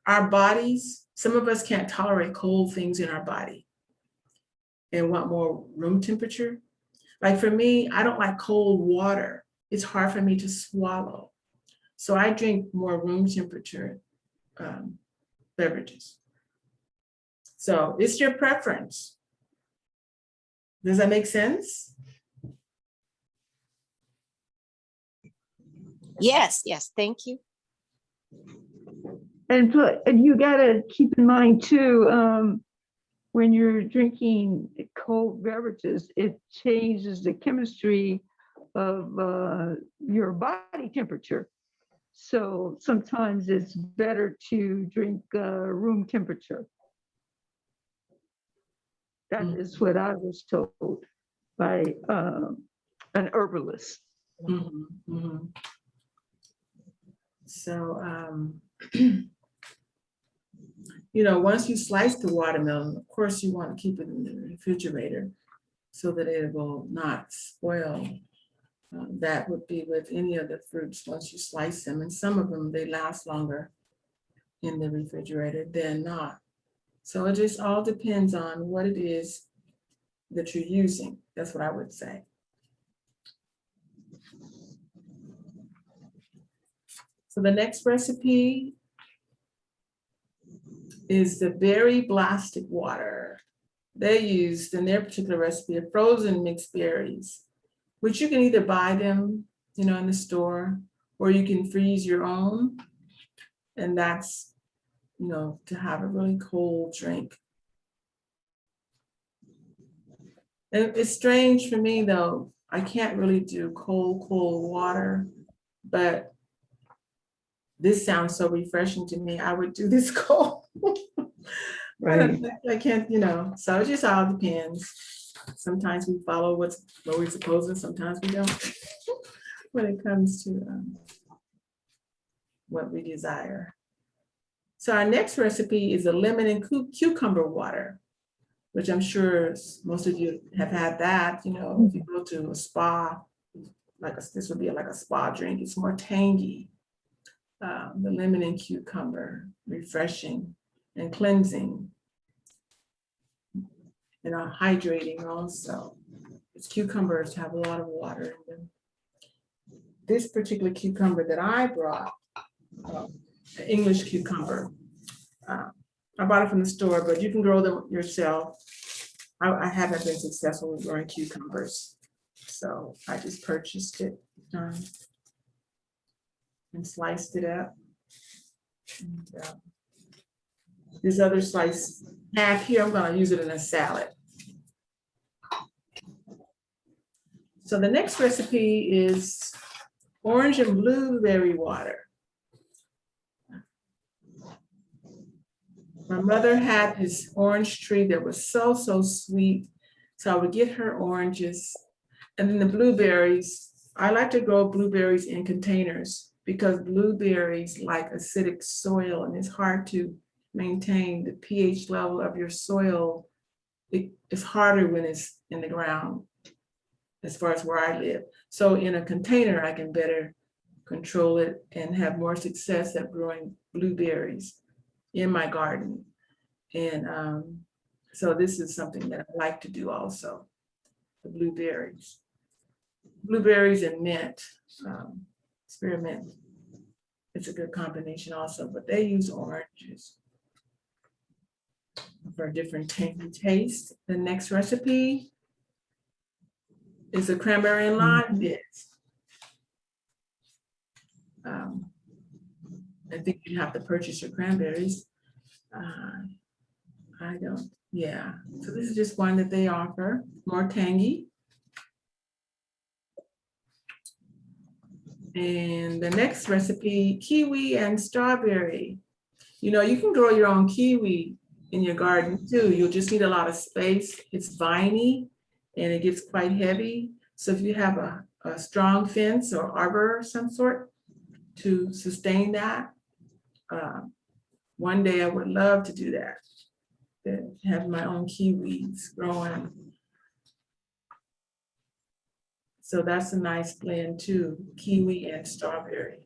Our bodies, some of us can't tolerate cold things in our body and want more room temperature. Like for me, I don't like cold water. It's hard for me to swallow. So I drink more room temperature beverages. So it's your preference. Does that make sense? Yes, thank you. And you gotta keep in mind too, when you're drinking cold beverages, it changes the chemistry of your body temperature. So sometimes it's better to drink room temperature. That is what I was told by an herbalist. So, once you slice the watermelon, of course, you want to keep it in the refrigerator so that it will not spoil. That would be with any of the fruits once you slice them. And some of them, they last longer in the refrigerator than not. So it just all depends on what it is that you're using. That's what I would say. So the next recipe is the berry blasted water. They used in their particular recipe a frozen mixed berries, which you can either buy them, in the store, or you can freeze your own. And that's, to have a really cold drink. And it's strange for me though, I can't really do cold water, but this sounds so refreshing to me. I would do this cold. Right. I can't, so it just all depends. Sometimes we follow what we're supposed to, sometimes we don't. When it comes to what we desire. So our next recipe is a lemon and cucumber water, which I'm sure most of you have had that. If you go to a spa, this would be like a spa drink. It's more tangy. The lemon and cucumber, refreshing and cleansing, and hydrating also. Its cucumbers have a lot of water in them. This particular cucumber that I brought, the English cucumber, I bought it from the store, but you can grow them yourself. I haven't been successful with growing cucumbers, so I just purchased it and sliced it up. And, this other slice half here, I'm going to use it in a salad. So the next recipe is orange and blueberry water. My mother had this orange tree that was so sweet. So I would get her oranges, and then the blueberries. I like to grow blueberries in containers because blueberries like acidic soil, and it's hard to maintain the pH level of your soil. It's harder when it's in the ground, as far as where I live. So in a container, I can better control it and have more success at growing blueberries in my garden. And so this is something that I like to do also, the blueberries. Blueberries and mint, spearmint. It's a good combination also, but they use oranges for a different tangy taste. The next recipe is a cranberry and lime bits. I think you have to purchase your cranberries. I don't, yeah. So this is just one that they offer, more tangy. And the next recipe, kiwi and strawberry. You know, you can grow your own kiwi in your garden too. You'll just need a lot of space. It's viney and it gets quite heavy. So if you have a strong fence or arbor of some sort to sustain that, one day I would love to do that. To have my own kiwis growing. So that's a nice blend too, kiwi and strawberry.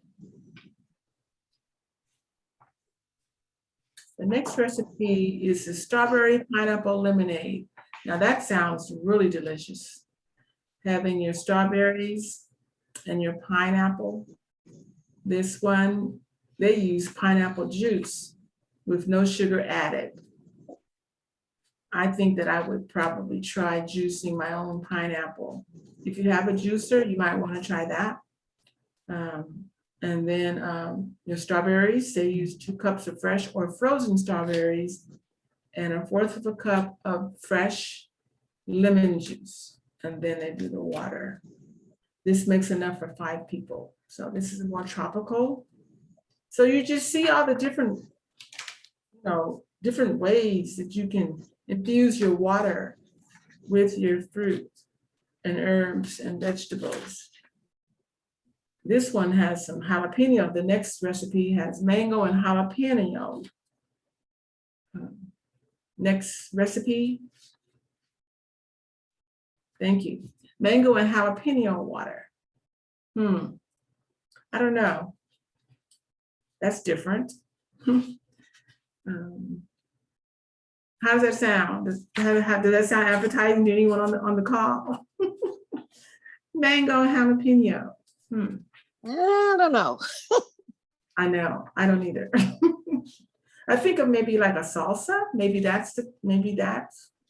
The next recipe is the strawberry pineapple lemonade. Now that sounds really delicious. Having your strawberries and your pineapple. This one, they use pineapple juice with no sugar added. I think that I would probably try juicing my own pineapple. If you have a juicer, you might want to try that. And then your strawberries, they use 2 cups of fresh or frozen strawberries and 1/4 cup of fresh lemon juice. And then they do the water. This makes enough for 5 people. So this is more tropical. So you just see all the different, different ways that you can infuse your water with your fruit and herbs and vegetables. This one has some jalapeno. The next recipe has mango and jalapeno. Next recipe. Thank you. Mango and jalapeno water. I don't know. That's different. How does that sound? Does that sound appetizing to anyone on the call? Mango and jalapeno. I don't know. I know, I don't either. I think of maybe like a salsa. Maybe that's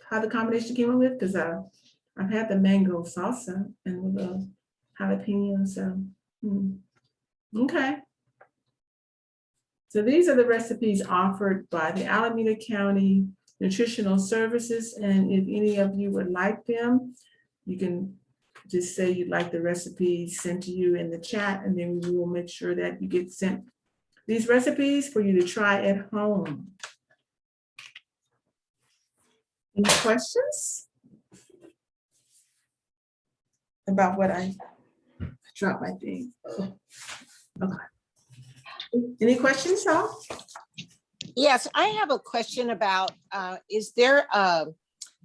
how the combination came up with, because I've had the mango salsa and with the jalapeno. So okay. So these are the recipes offered by the Alameda County Nutritional Services, and if any of you would like them, you can just say you'd like the recipes sent to you in the chat, and then we will make sure that you get sent these recipes for you to try at home. Any questions about what I dropped my thing? Okay. Any questions, y'all? Yes, I have a question about, is there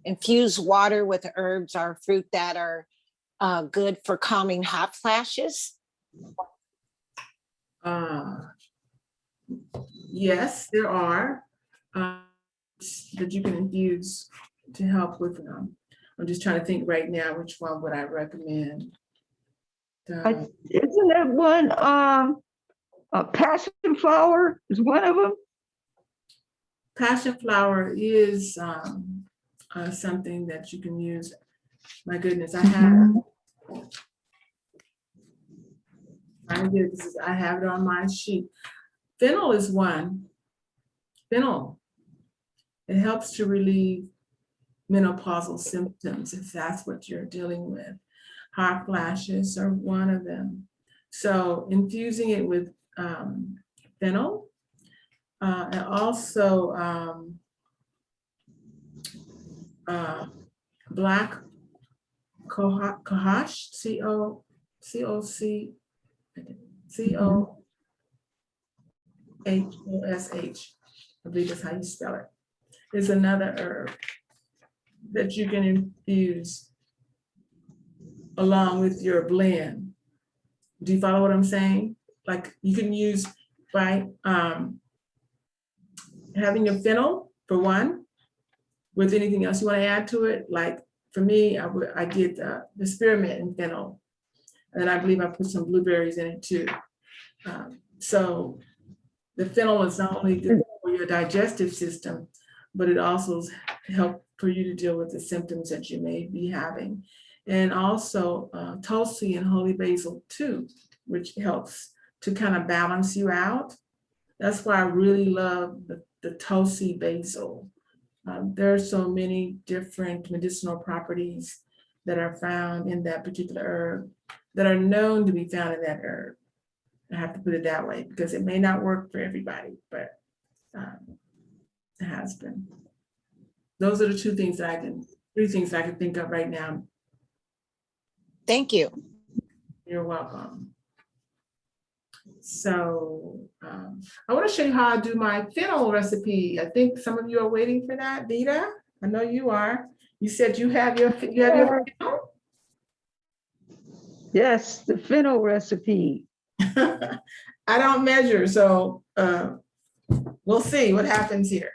infused water with herbs or fruit that are good for calming hot flashes? Yes, there are that you can infuse to help with them. I'm just trying to think right now, which one would I recommend? Isn't that one, passion flower is one of them? Passion flower is something that you can use. My goodness, I have. I have it on my sheet. Fennel is one. Fennel. It helps to relieve menopausal symptoms if that's what you're dealing with. Hot flashes are one of them. So infusing it with fennel, and also black cohosh, C-O-H-O-S-H, I believe that's how you spell it, is another herb that you can infuse along with your blend. Do you follow what I'm saying? Like you can use by having your fennel for one, with anything else you want to add to it. Like for me, I did the spearmint and fennel, and then I believe I put some blueberries in it too. So the fennel is not only good for your digestive system, but it also helps for you to deal with the symptoms that you may be having. And also Tulsi and holy basil too, which helps to kind of balance you out. That's why I really love the Tulsi basil. There are so many different medicinal properties that are found in that particular herb that are known to be found in that herb. I have to put it that way because it may not work for everybody, but it has been. Those are the three things that I can think of right now. Thank you. You're welcome. So I want to show you how I do my fennel recipe. I think some of you are waiting for that. Vita, I know you are. You said you have your fennel? Yes, the fennel recipe. I don't measure, so we'll see what happens here.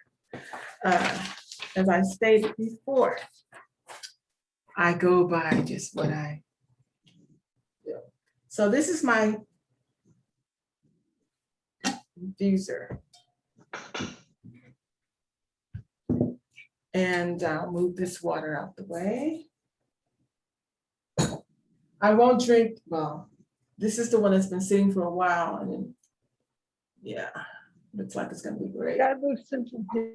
As I stated before, I go by just what I do. So this is my infuser. And I'll move this water out the way. I won't drink, well, this is the one that's been sitting for a while and then, yeah, looks like it's gonna be great. That looks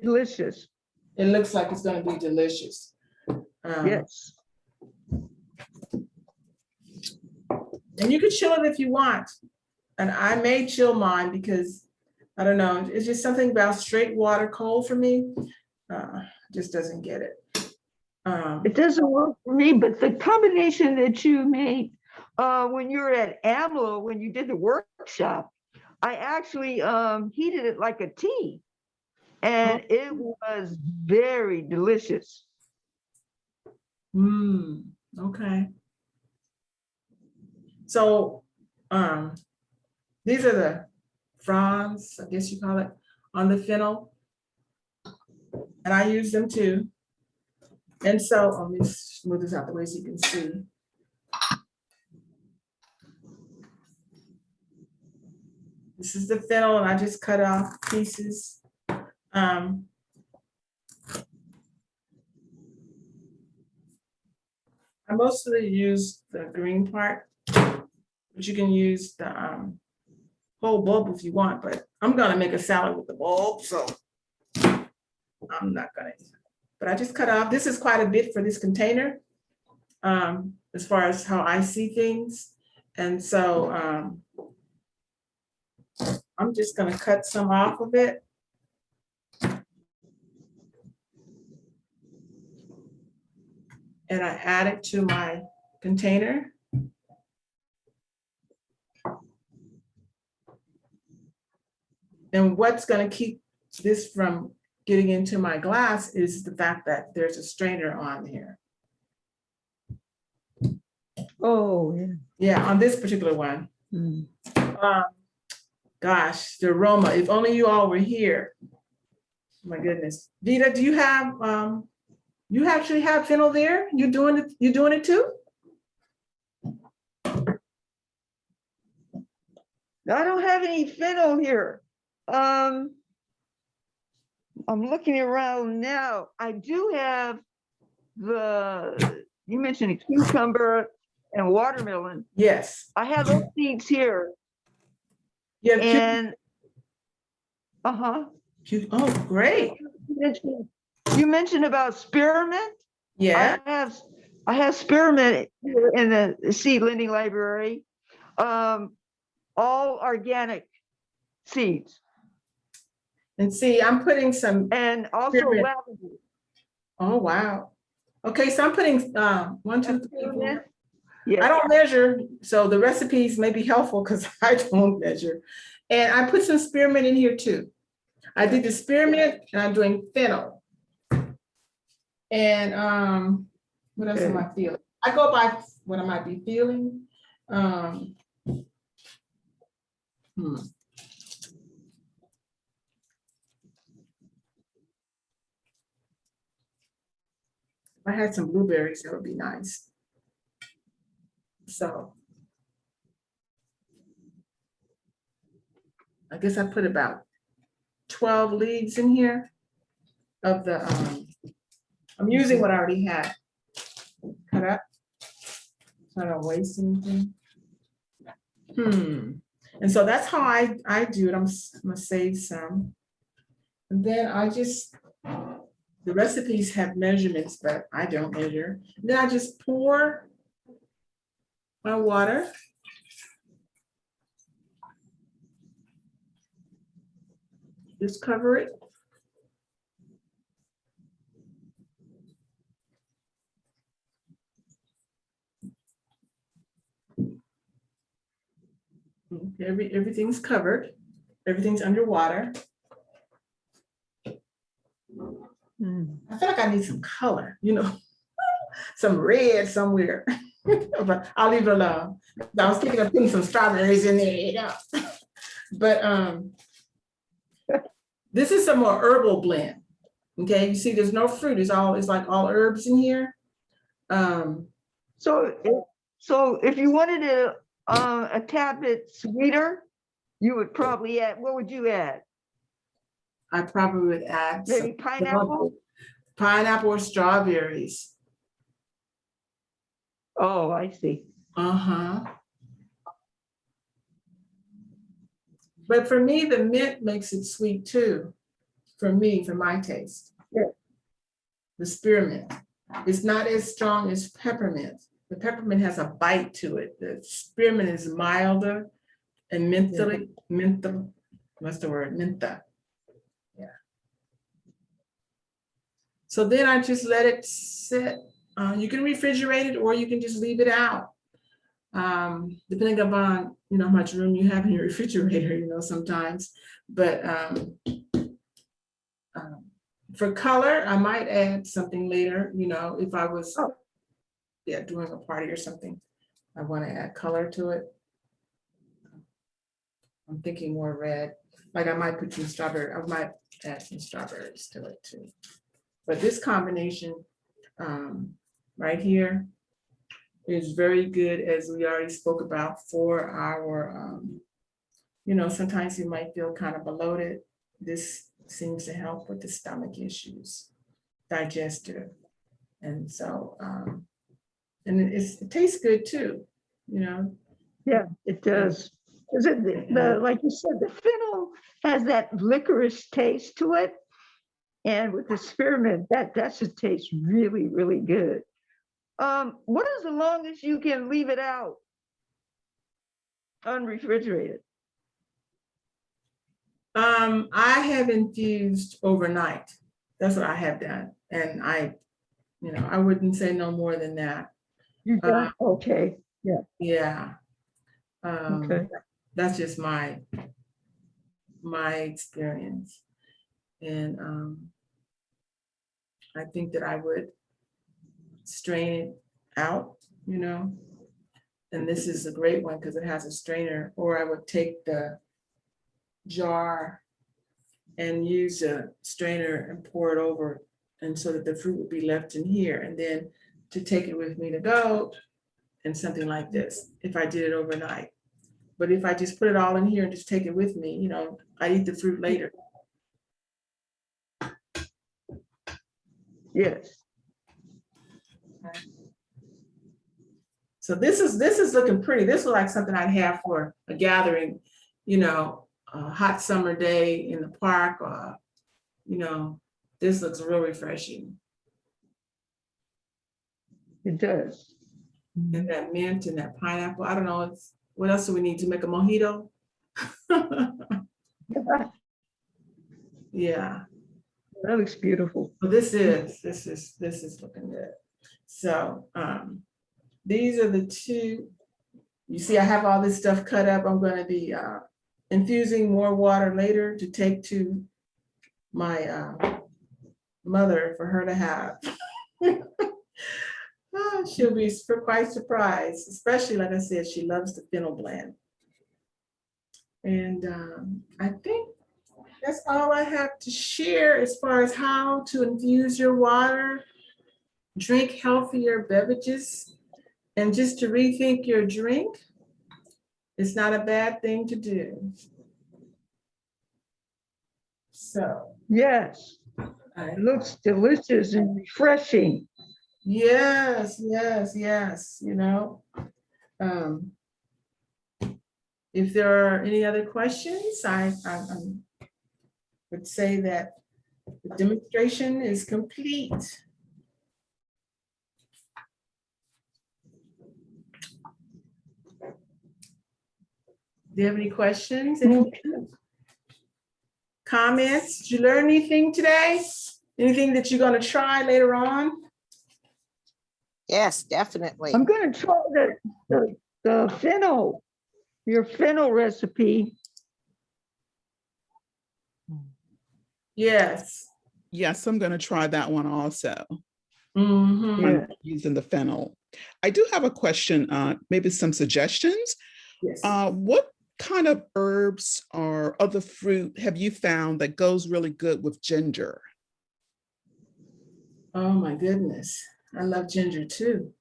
delicious. It looks like it's gonna be delicious. Yes. And you can chill it if you want. And I may chill mine because, I don't know, it's just something about straight water cold for me. Just doesn't get it. It doesn't work for me, but the combination that you made when you were at AMLO, when you did the workshop, I actually heated it like a tea. And it was very delicious. Okay. So these are the fronds, I guess you call it, on the fennel. And I use them too. And so let me smooth this out the way so you can see. This is the fennel, and I just cut off pieces. I mostly use the green part, but you can use the whole bulb if you want, but I'm gonna make a salad with the bulb, so I'm not gonna. But I just cut off. This is quite a bit for this container, as far as how I see things. And so I'm just gonna cut some off of it. And I add it to my container. And what's gonna keep this from getting into my glass is the fact that there's a strainer on here. Oh, yeah. Yeah, on this particular one. Gosh, the aroma, if only you all were here. My goodness. Vita, do you have, you actually have fennel there? You doing it too? I don't have any fennel here. I'm looking around now. I do have you mentioned a cucumber and watermelon. Yes. I have those seeds here. Yeah. And, oh, great. You mentioned about spearmint. Yeah. I have spearmint here in the seed lending library. All organic seeds. And see, I'm putting some. And also spearmint. lavender. Oh, wow. Okay, so I'm putting 1, 2, 3, 4. Yeah. I don't measure, so the recipes may be helpful because I don't measure. And I put some spearmint in here too. I did the spearmint and I'm doing fennel. And what else am I feeling? I go by what I might be feeling. If I had some blueberries, that would be nice. So I guess I put about 12 leaves in here of the, I'm using what I already had cut up, so I don't waste anything. And so that's how I do it. I'm gonna save some. And then I just, the recipes have measurements, but I don't measure. Then I just pour my water. Just cover it. Everything's covered. Everything's underwater. I feel like I need some color, some red somewhere. But I'll leave it alone. I was thinking of putting some strawberries in there, But this is some more herbal blend. Okay, you see, there's no fruit. It's like all herbs in here. So if you wanted a tad bit sweeter, you would probably add, what would you add? I probably would add Maybe pineapple? Pineapple or strawberries. Oh, I see. Uh-huh. But for me, the mint makes it sweet too. For me, for my taste. Yeah. The spearmint. It's not as strong as peppermint. The peppermint has a bite to it. The spearmint is milder and mentha. What's the word? Mentha. Yeah. So then I just let it sit. You can refrigerate it or you can just leave it out. Depending upon how much room you have in your refrigerator, sometimes. But for color, I might add something later, if I was doing a party or something. I want to add color to it. I'm thinking more red. Like I might put some strawberry, I might add some strawberries to it too. But this combination right here is very good, as we already spoke about, for our, sometimes you might feel kind of bloated. This seems to help with the stomach issues, digestive. And so, and it tastes good too, Yeah, it does. Is it like you said, the fennel has that licorice taste to it. And with the spearmint, that should taste really, really good. What is the longest you can leave it out unrefrigerated? I have infused overnight. That's what I have done. And I wouldn't say no more than that. Okay. Yeah. Yeah. Okay. That's just my experience. And I think that I would strain it out, and this is a great one because it has a strainer, or I would take the jar and use a strainer and pour it over, and so that the fruit would be left in here, and then to take it with me to go and something like this, if I did it overnight. But if I just put it all in here and just take it with me, I eat the fruit later. Yes. So this is looking pretty. This was like something I'd have for a gathering, a hot summer day in the park, or, this looks real refreshing. It does. And that mint and that pineapple, I don't know, what else do we need to make a mojito? Yeah. That looks beautiful. Well, this is looking good. So these are the two. You see, I have all this stuff cut up. I'm going to be infusing more water later to take to my mother for her to have. She'll be quite surprised, especially, like I said, she loves the fennel blend. And I think that's all I have to share as far as how to infuse your water, drink healthier beverages, and just to rethink your drink. It's not a bad thing to do. So. Yes. It looks delicious and refreshing. Yes. If there are any other questions, I would say that the demonstration is complete. Do you have any questions? comments? Did you learn anything today? Anything that you're gonna try later on? Yes, definitely. I'm gonna try the fennel, your fennel recipe. Yes. Yes, I'm going to try that one also. Mhm. Yeah. Using the fennel. I do have a question, maybe some suggestions. Yes. What kind of herbs or other fruit have you found that goes really good with ginger? Oh my goodness. I love ginger too.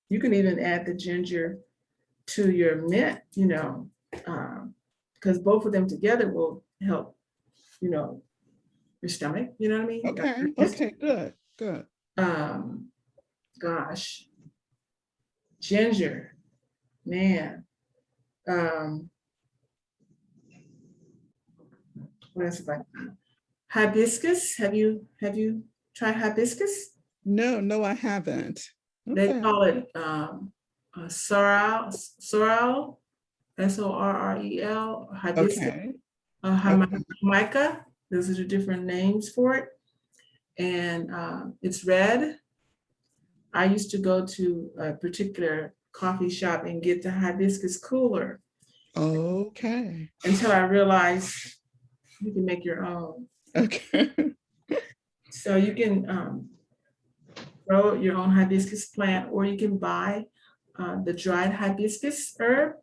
You can even add the ginger to your mint, because both of them together will help, your stomach, you know what I mean? Okay, okay, good, good. Gosh, ginger, man. What else about hibiscus? Have you tried hibiscus? No, no, I haven't. They Okay. call it sorrel, SORREL, hibiscus, Okay. Okay. jamaica. Those are the different names for it. And it's red. I used to go to a particular coffee shop and get the hibiscus cooler Okay. until I realized you can make your own. Okay. So you can grow your own hibiscus plant, or you can buy the dried hibiscus herb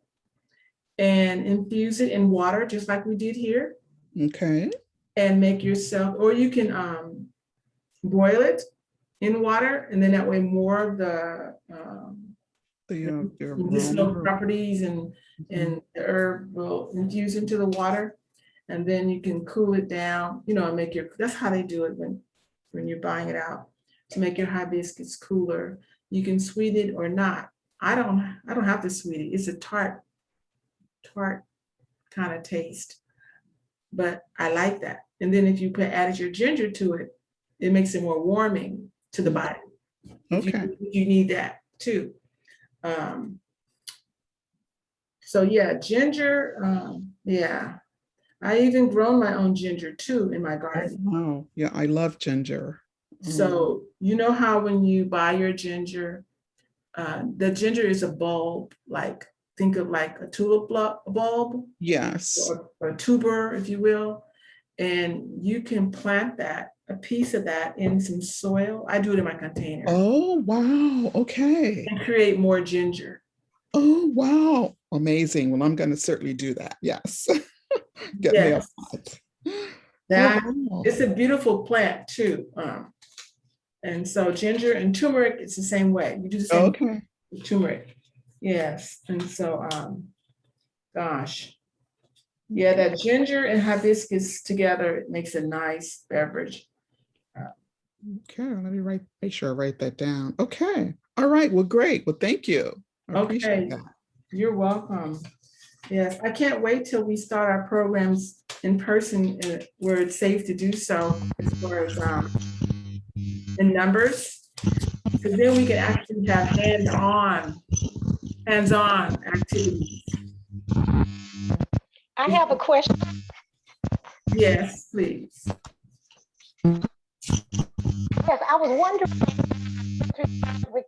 and infuse it in water, just like we did here, Okay. and make yourself, or you can boil it in water, and then that way more of the The medicinal aroma. properties and the herb will infuse into the water, and then you can cool it down, and make your, that's how they do it when you're buying it out, to make your hibiscus cooler. You can sweeten it or not. I don't have to sweeten it. It's a tart kind of taste, but I like that. And then if you added your ginger to it, it makes it more warming to the body. Okay. If you need that too. So yeah, ginger, yeah. I even grown my own ginger too in my Oh, garden. wow. Yeah, I love ginger. So you know how when you buy your ginger, the ginger is a bulb, like think of like a tulip bulb Yes. or a tuber, if you will, and you can plant that, a piece of that in some soil. I do it in my container Oh, wow. Okay. and create more ginger. Oh, wow. Amazing. Well, I'm going to certainly do that. Yes. Get me a Yes, pot. that Oh, wow. it's a beautiful plant too. And so ginger and turmeric, it's the same way. You do the same Okay. with turmeric. Yes, and so gosh. Yeah, that ginger and hibiscus together, it makes a nice beverage. Okay. Let me make sure I write that down. Okay. All right. Well, great. Well, thank you. I appreciate Okay, that. you're welcome. Yes, I can't wait till we start our programs in person where it's safe to do so, as far as in numbers, because then we can actually have hands-on activities. I have a question. Yes, please. Yes, I was wondering with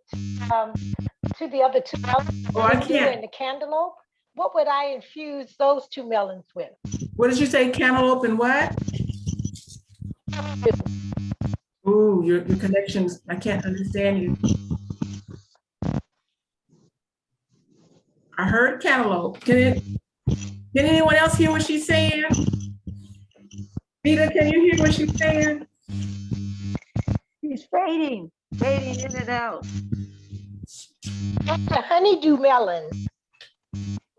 to the other two melons, Oh, I the honeydew can't. and the cantaloupe, what would I infuse those two melons with? What did you say, cantaloupe and what? Ooh, your connections, I can't understand you. I heard cantaloupe. Can anyone else hear what she's saying? Rita, can you hear what she's saying? He's fading in and out. The honeydew melon.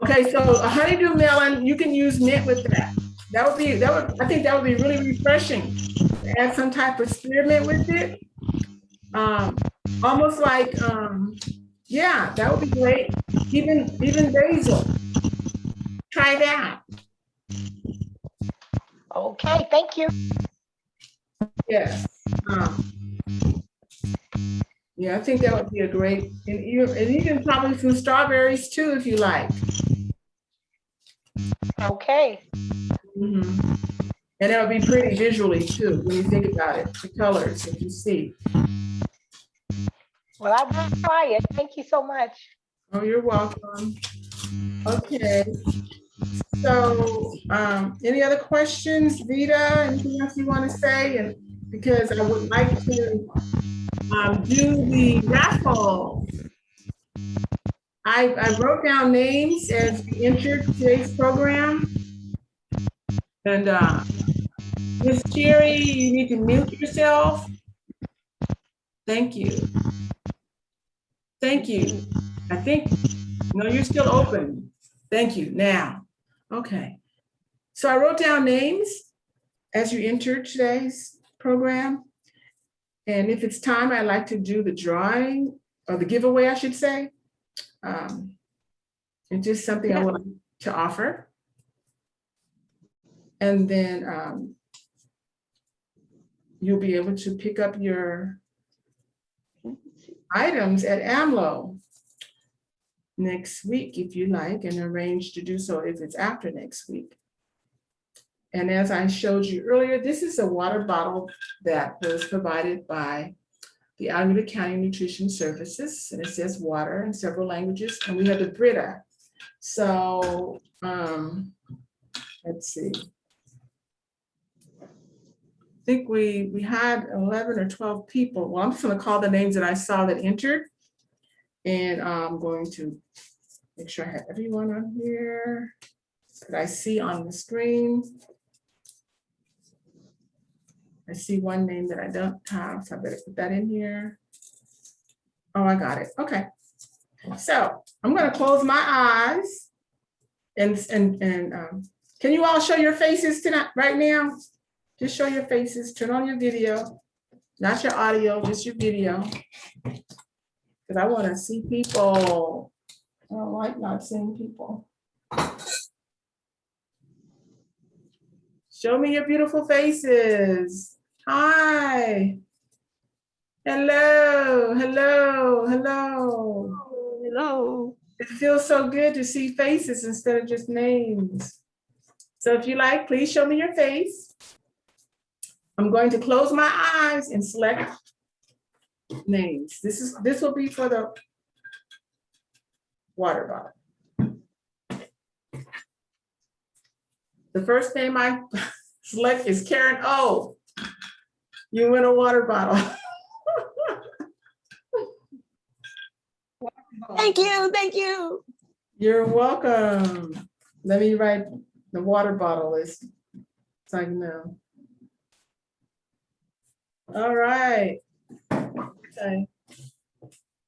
Okay, so a honeydew melon, you can use mint with that. I think that would be really refreshing. Add some type of spearmint with it. Almost like, yeah, that would be great. Even basil. Try that. Okay, thank you. Yes. Yeah, I think that would be a great, and even probably some strawberries too, if you like. Okay. Mhm. And it'll be pretty visually too, when you think about it, the colors that you see. Well, I will try it. Thank you so much. Oh, you're welcome. Okay. So, any other questions, Vita? Anything else you want to say? And because I would like to do the raffle. I wrote down names as we entered today's program. And Miss Sherry, you need to mute yourself. Thank you. Thank you. I think, no, you're still open. Thank you. Now, okay. So I wrote down names as you entered today's program. And if it's time, I'd like to do the drawing or the giveaway, I should say. It's just something I would like to offer. And then you'll be able to pick up your items at AMLO next week, if you like, and arrange to do so if it's after next week. And as I showed you earlier, this is a water bottle that was provided by the Alameda County Nutrition Services, and it says water in several languages, and we have the Brita. So let's see. I think we had 11 or 12 people. Well, I'm just going to call the names that I saw that entered, and I'm going to make sure I have everyone on here that I see on the screen. I see one name that I don't have, so I better put that in here. Oh, I got it. Okay. So I'm going to close my eyes and can you all show your faces tonight, right now? Just show your faces, turn on your video, not your audio, just your video. Because I want to see people. I don't like not seeing people. Show me your beautiful faces. Hi. Hello, hello, hello. Hello. It feels so good to see faces instead of just names. So if you like, please show me your face. I'm going to close my eyes and select names. This will be for the water bottle. The first name I select is Karen O. You win a water bottle. Thank you. Thank you. You're welcome. Let me write the water bottle list so I can know. All right. Okay.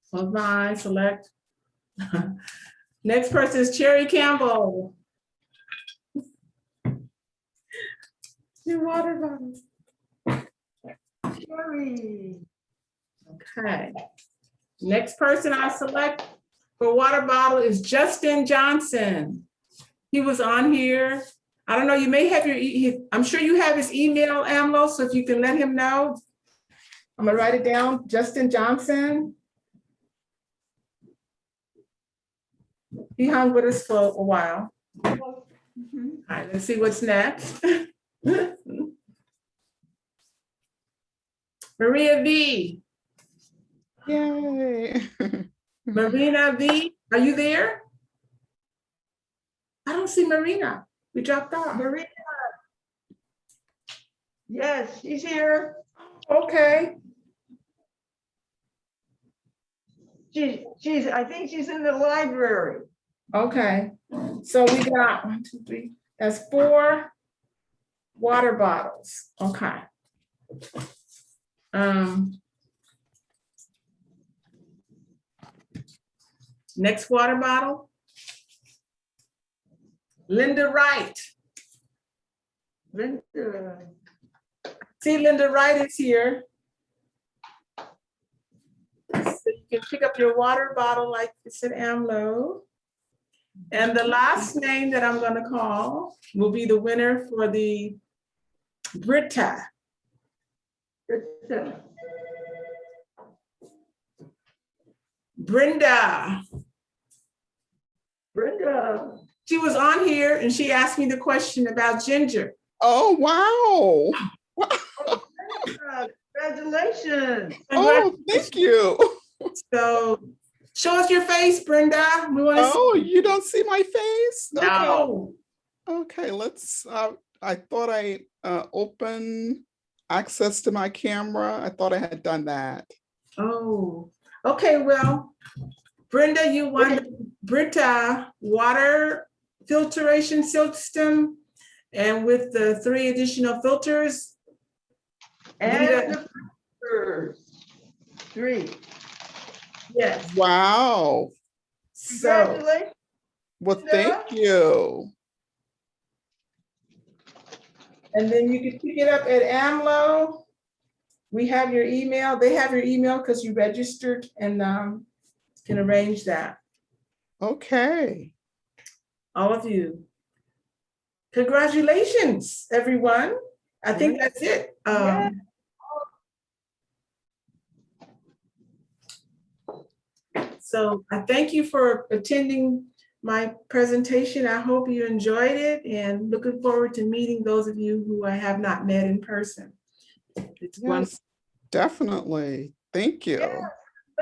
Close my eyes, select. Next person is Cherry Campbell. Your water bottle. Cherry. Okay. Next person I select for water bottle is Justin Johnson. He was on here. I don't know, you may have I'm sure you have his email, AMLO, so if you can let him know. I'm gonna write it down, Justin Johnson. He hung with us for a while. All right, let's see what's next. Maria V. Yay. Marina V, are you there? I don't see Marina. We dropped off. Marina. Yes, she's here. Okay. I think she's in the library. Okay. So we got 1, 2, 3. That's 4 water bottles. Okay. Next water bottle. Linda Wright. Linda. See, Linda Wright is here. So you can pick up your water bottle like it's at AMLO. And the last name that I'm going to call will be the winner for the Brita. Brenda. Brenda. Brenda. She was on here and she asked me the question about ginger. Oh, wow. Congratulations. Oh, thank you. So show us your face, Brenda. We want to Oh, see. you don't see my face? Okay. No. Okay, let's, I thought I opened access to my camera. I thought I had done that. Oh, okay. Well, Brenda, you want Brita water filtration system, and with the 3 additional filters. And Rita- the first 3. Yes. Wow. So, Congratulations. Well, thank you. and then you can pick it up at AMLO. We have your email. They have your email because you registered, and can arrange that. Okay. All of you. Congratulations, everyone. I think that's it. Yeah. So I thank you for attending my presentation. I hope you enjoyed it, and looking forward to meeting those of you who I have not met in person. It's wonderful. Yes, definitely. Thank you.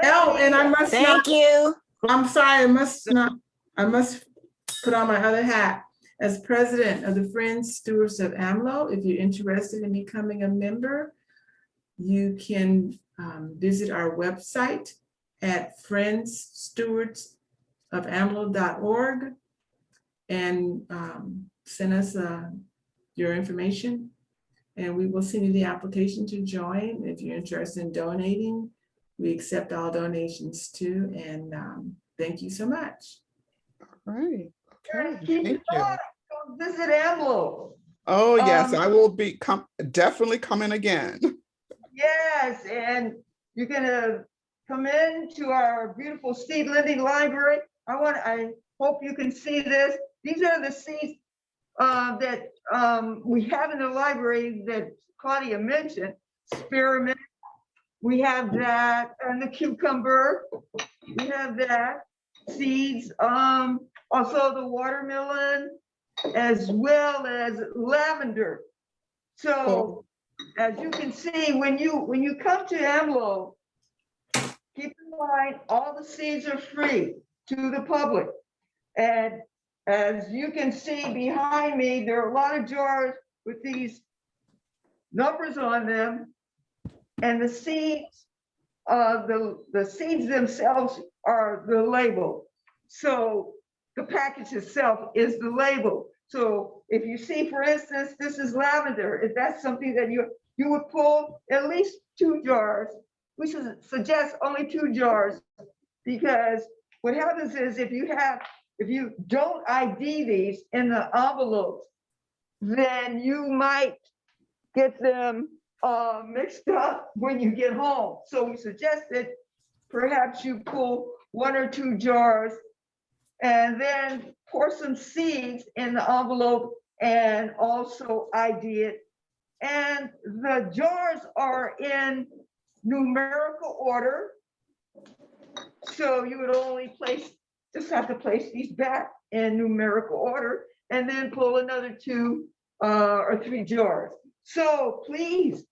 Oh, and I must not, Thank you. I'm sorry, I must put on my other hat. As president of the Friends Stewards of AMLO, if you're interested in becoming a member, you can visit our website at friendsstewardsofamlo.org and send us your information, and we will send you the application to join. If you're interested in donating, we accept all donations too, and thank you so much. All right. Okay. Keep Thank it you. on. Go visit AMLO. Oh, yes, Um, I will be definitely coming again. Yes, and you're gonna come in to our beautiful seed lending library. I hope you can see this. These are the seeds that we have in the library that Claudia mentioned. Spearmint, we have that, and the cucumber, we have that. Seeds, also the watermelon, as well as lavender. So as you can see, when you come to AMLO, keep in mind, all the seeds are free to the public. And as you can see behind me, there are a lot of jars with these numbers on them. And the seeds, the seeds themselves are the label. So the package itself is the label. So if you see, for instance, this is lavender, if that's something that you would pull at least 2 jars. We should suggest only 2 jars, because what happens is if you don't ID these in the envelopes, then you might get them mixed up when you get home. So we suggest that perhaps you pull 1 or 2 jars and then pour some seeds in the envelope and also ID it. And the jars are in numerical order. So you would only just have to place these back in numerical order and then pull another 2 or 3 jars. So please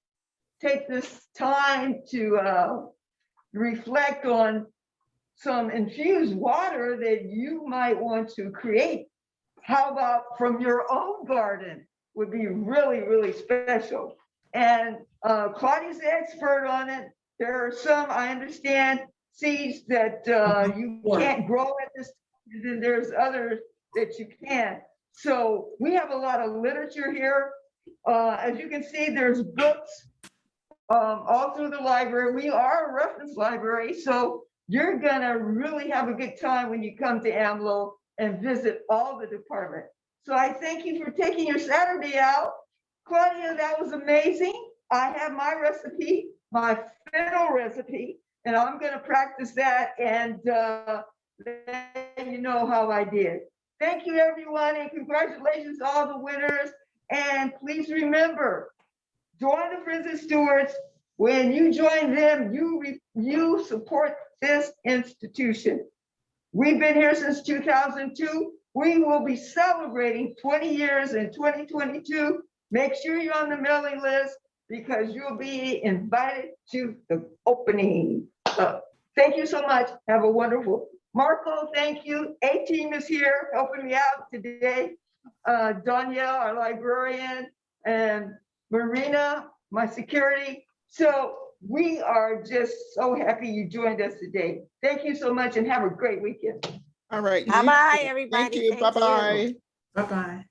take this time to reflect on some infused water that you might want to create. How about from your own garden? Would be really, really special. And Claudia's the expert on it. There are some, I understand, seeds that you can't grow at this time, and then there's others that you can. So we have a lot of literature here. As you can see, there's books all through the library. We are a reference library, so you're gonna really have a good time when you come to AMLO and visit all the departments. So I thank you for taking your Saturday out. Claudia, that was amazing. I have my recipe, my fennel recipe, and I'm gonna practice that and let you know how I did. Thank you, everyone, and congratulations to all the winners. And please remember, join the Friends and Stewards. When you join them, you support this institution. We've been here since 2002. We will be celebrating 20 years in 2022. Make sure you're on the mailing list because you'll be invited to the opening. Thank you so much. Have a wonderful Marco. Thank you. A-Team is here helping me out today. Danielle, our librarian, and Marina, my security. So we are just so happy you joined us today. Thank you so much and have a great weekend. All right. you Bye-bye, too. everybody. Thank you. Thank you. Bye-bye. Bye-bye.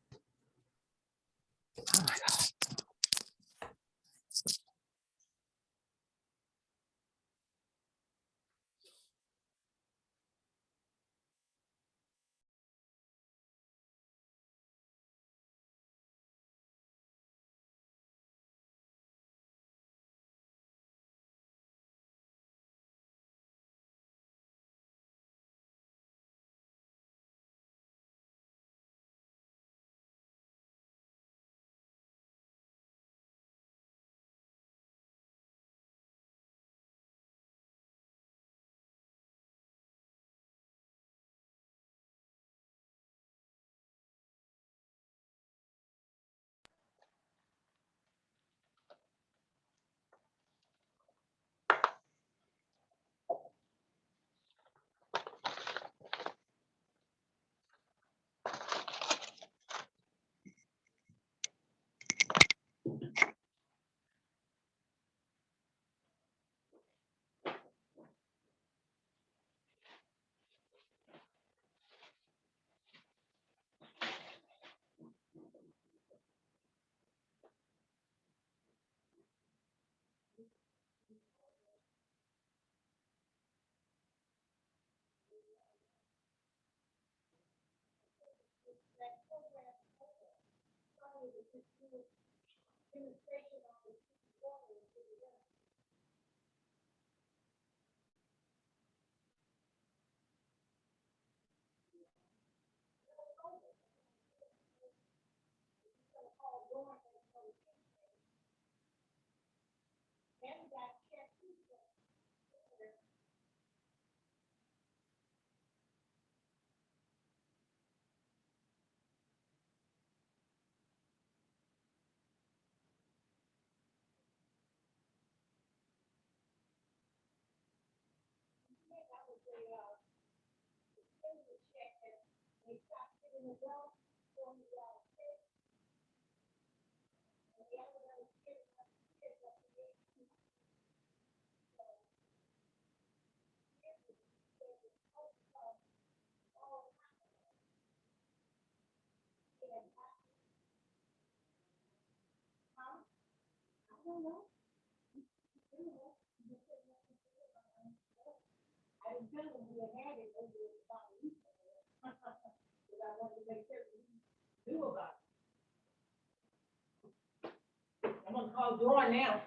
I'm gonna call Dawn now,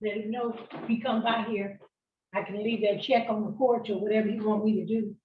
let him know if he comes out here, I can leave that check on the porch or whatever you want me to do.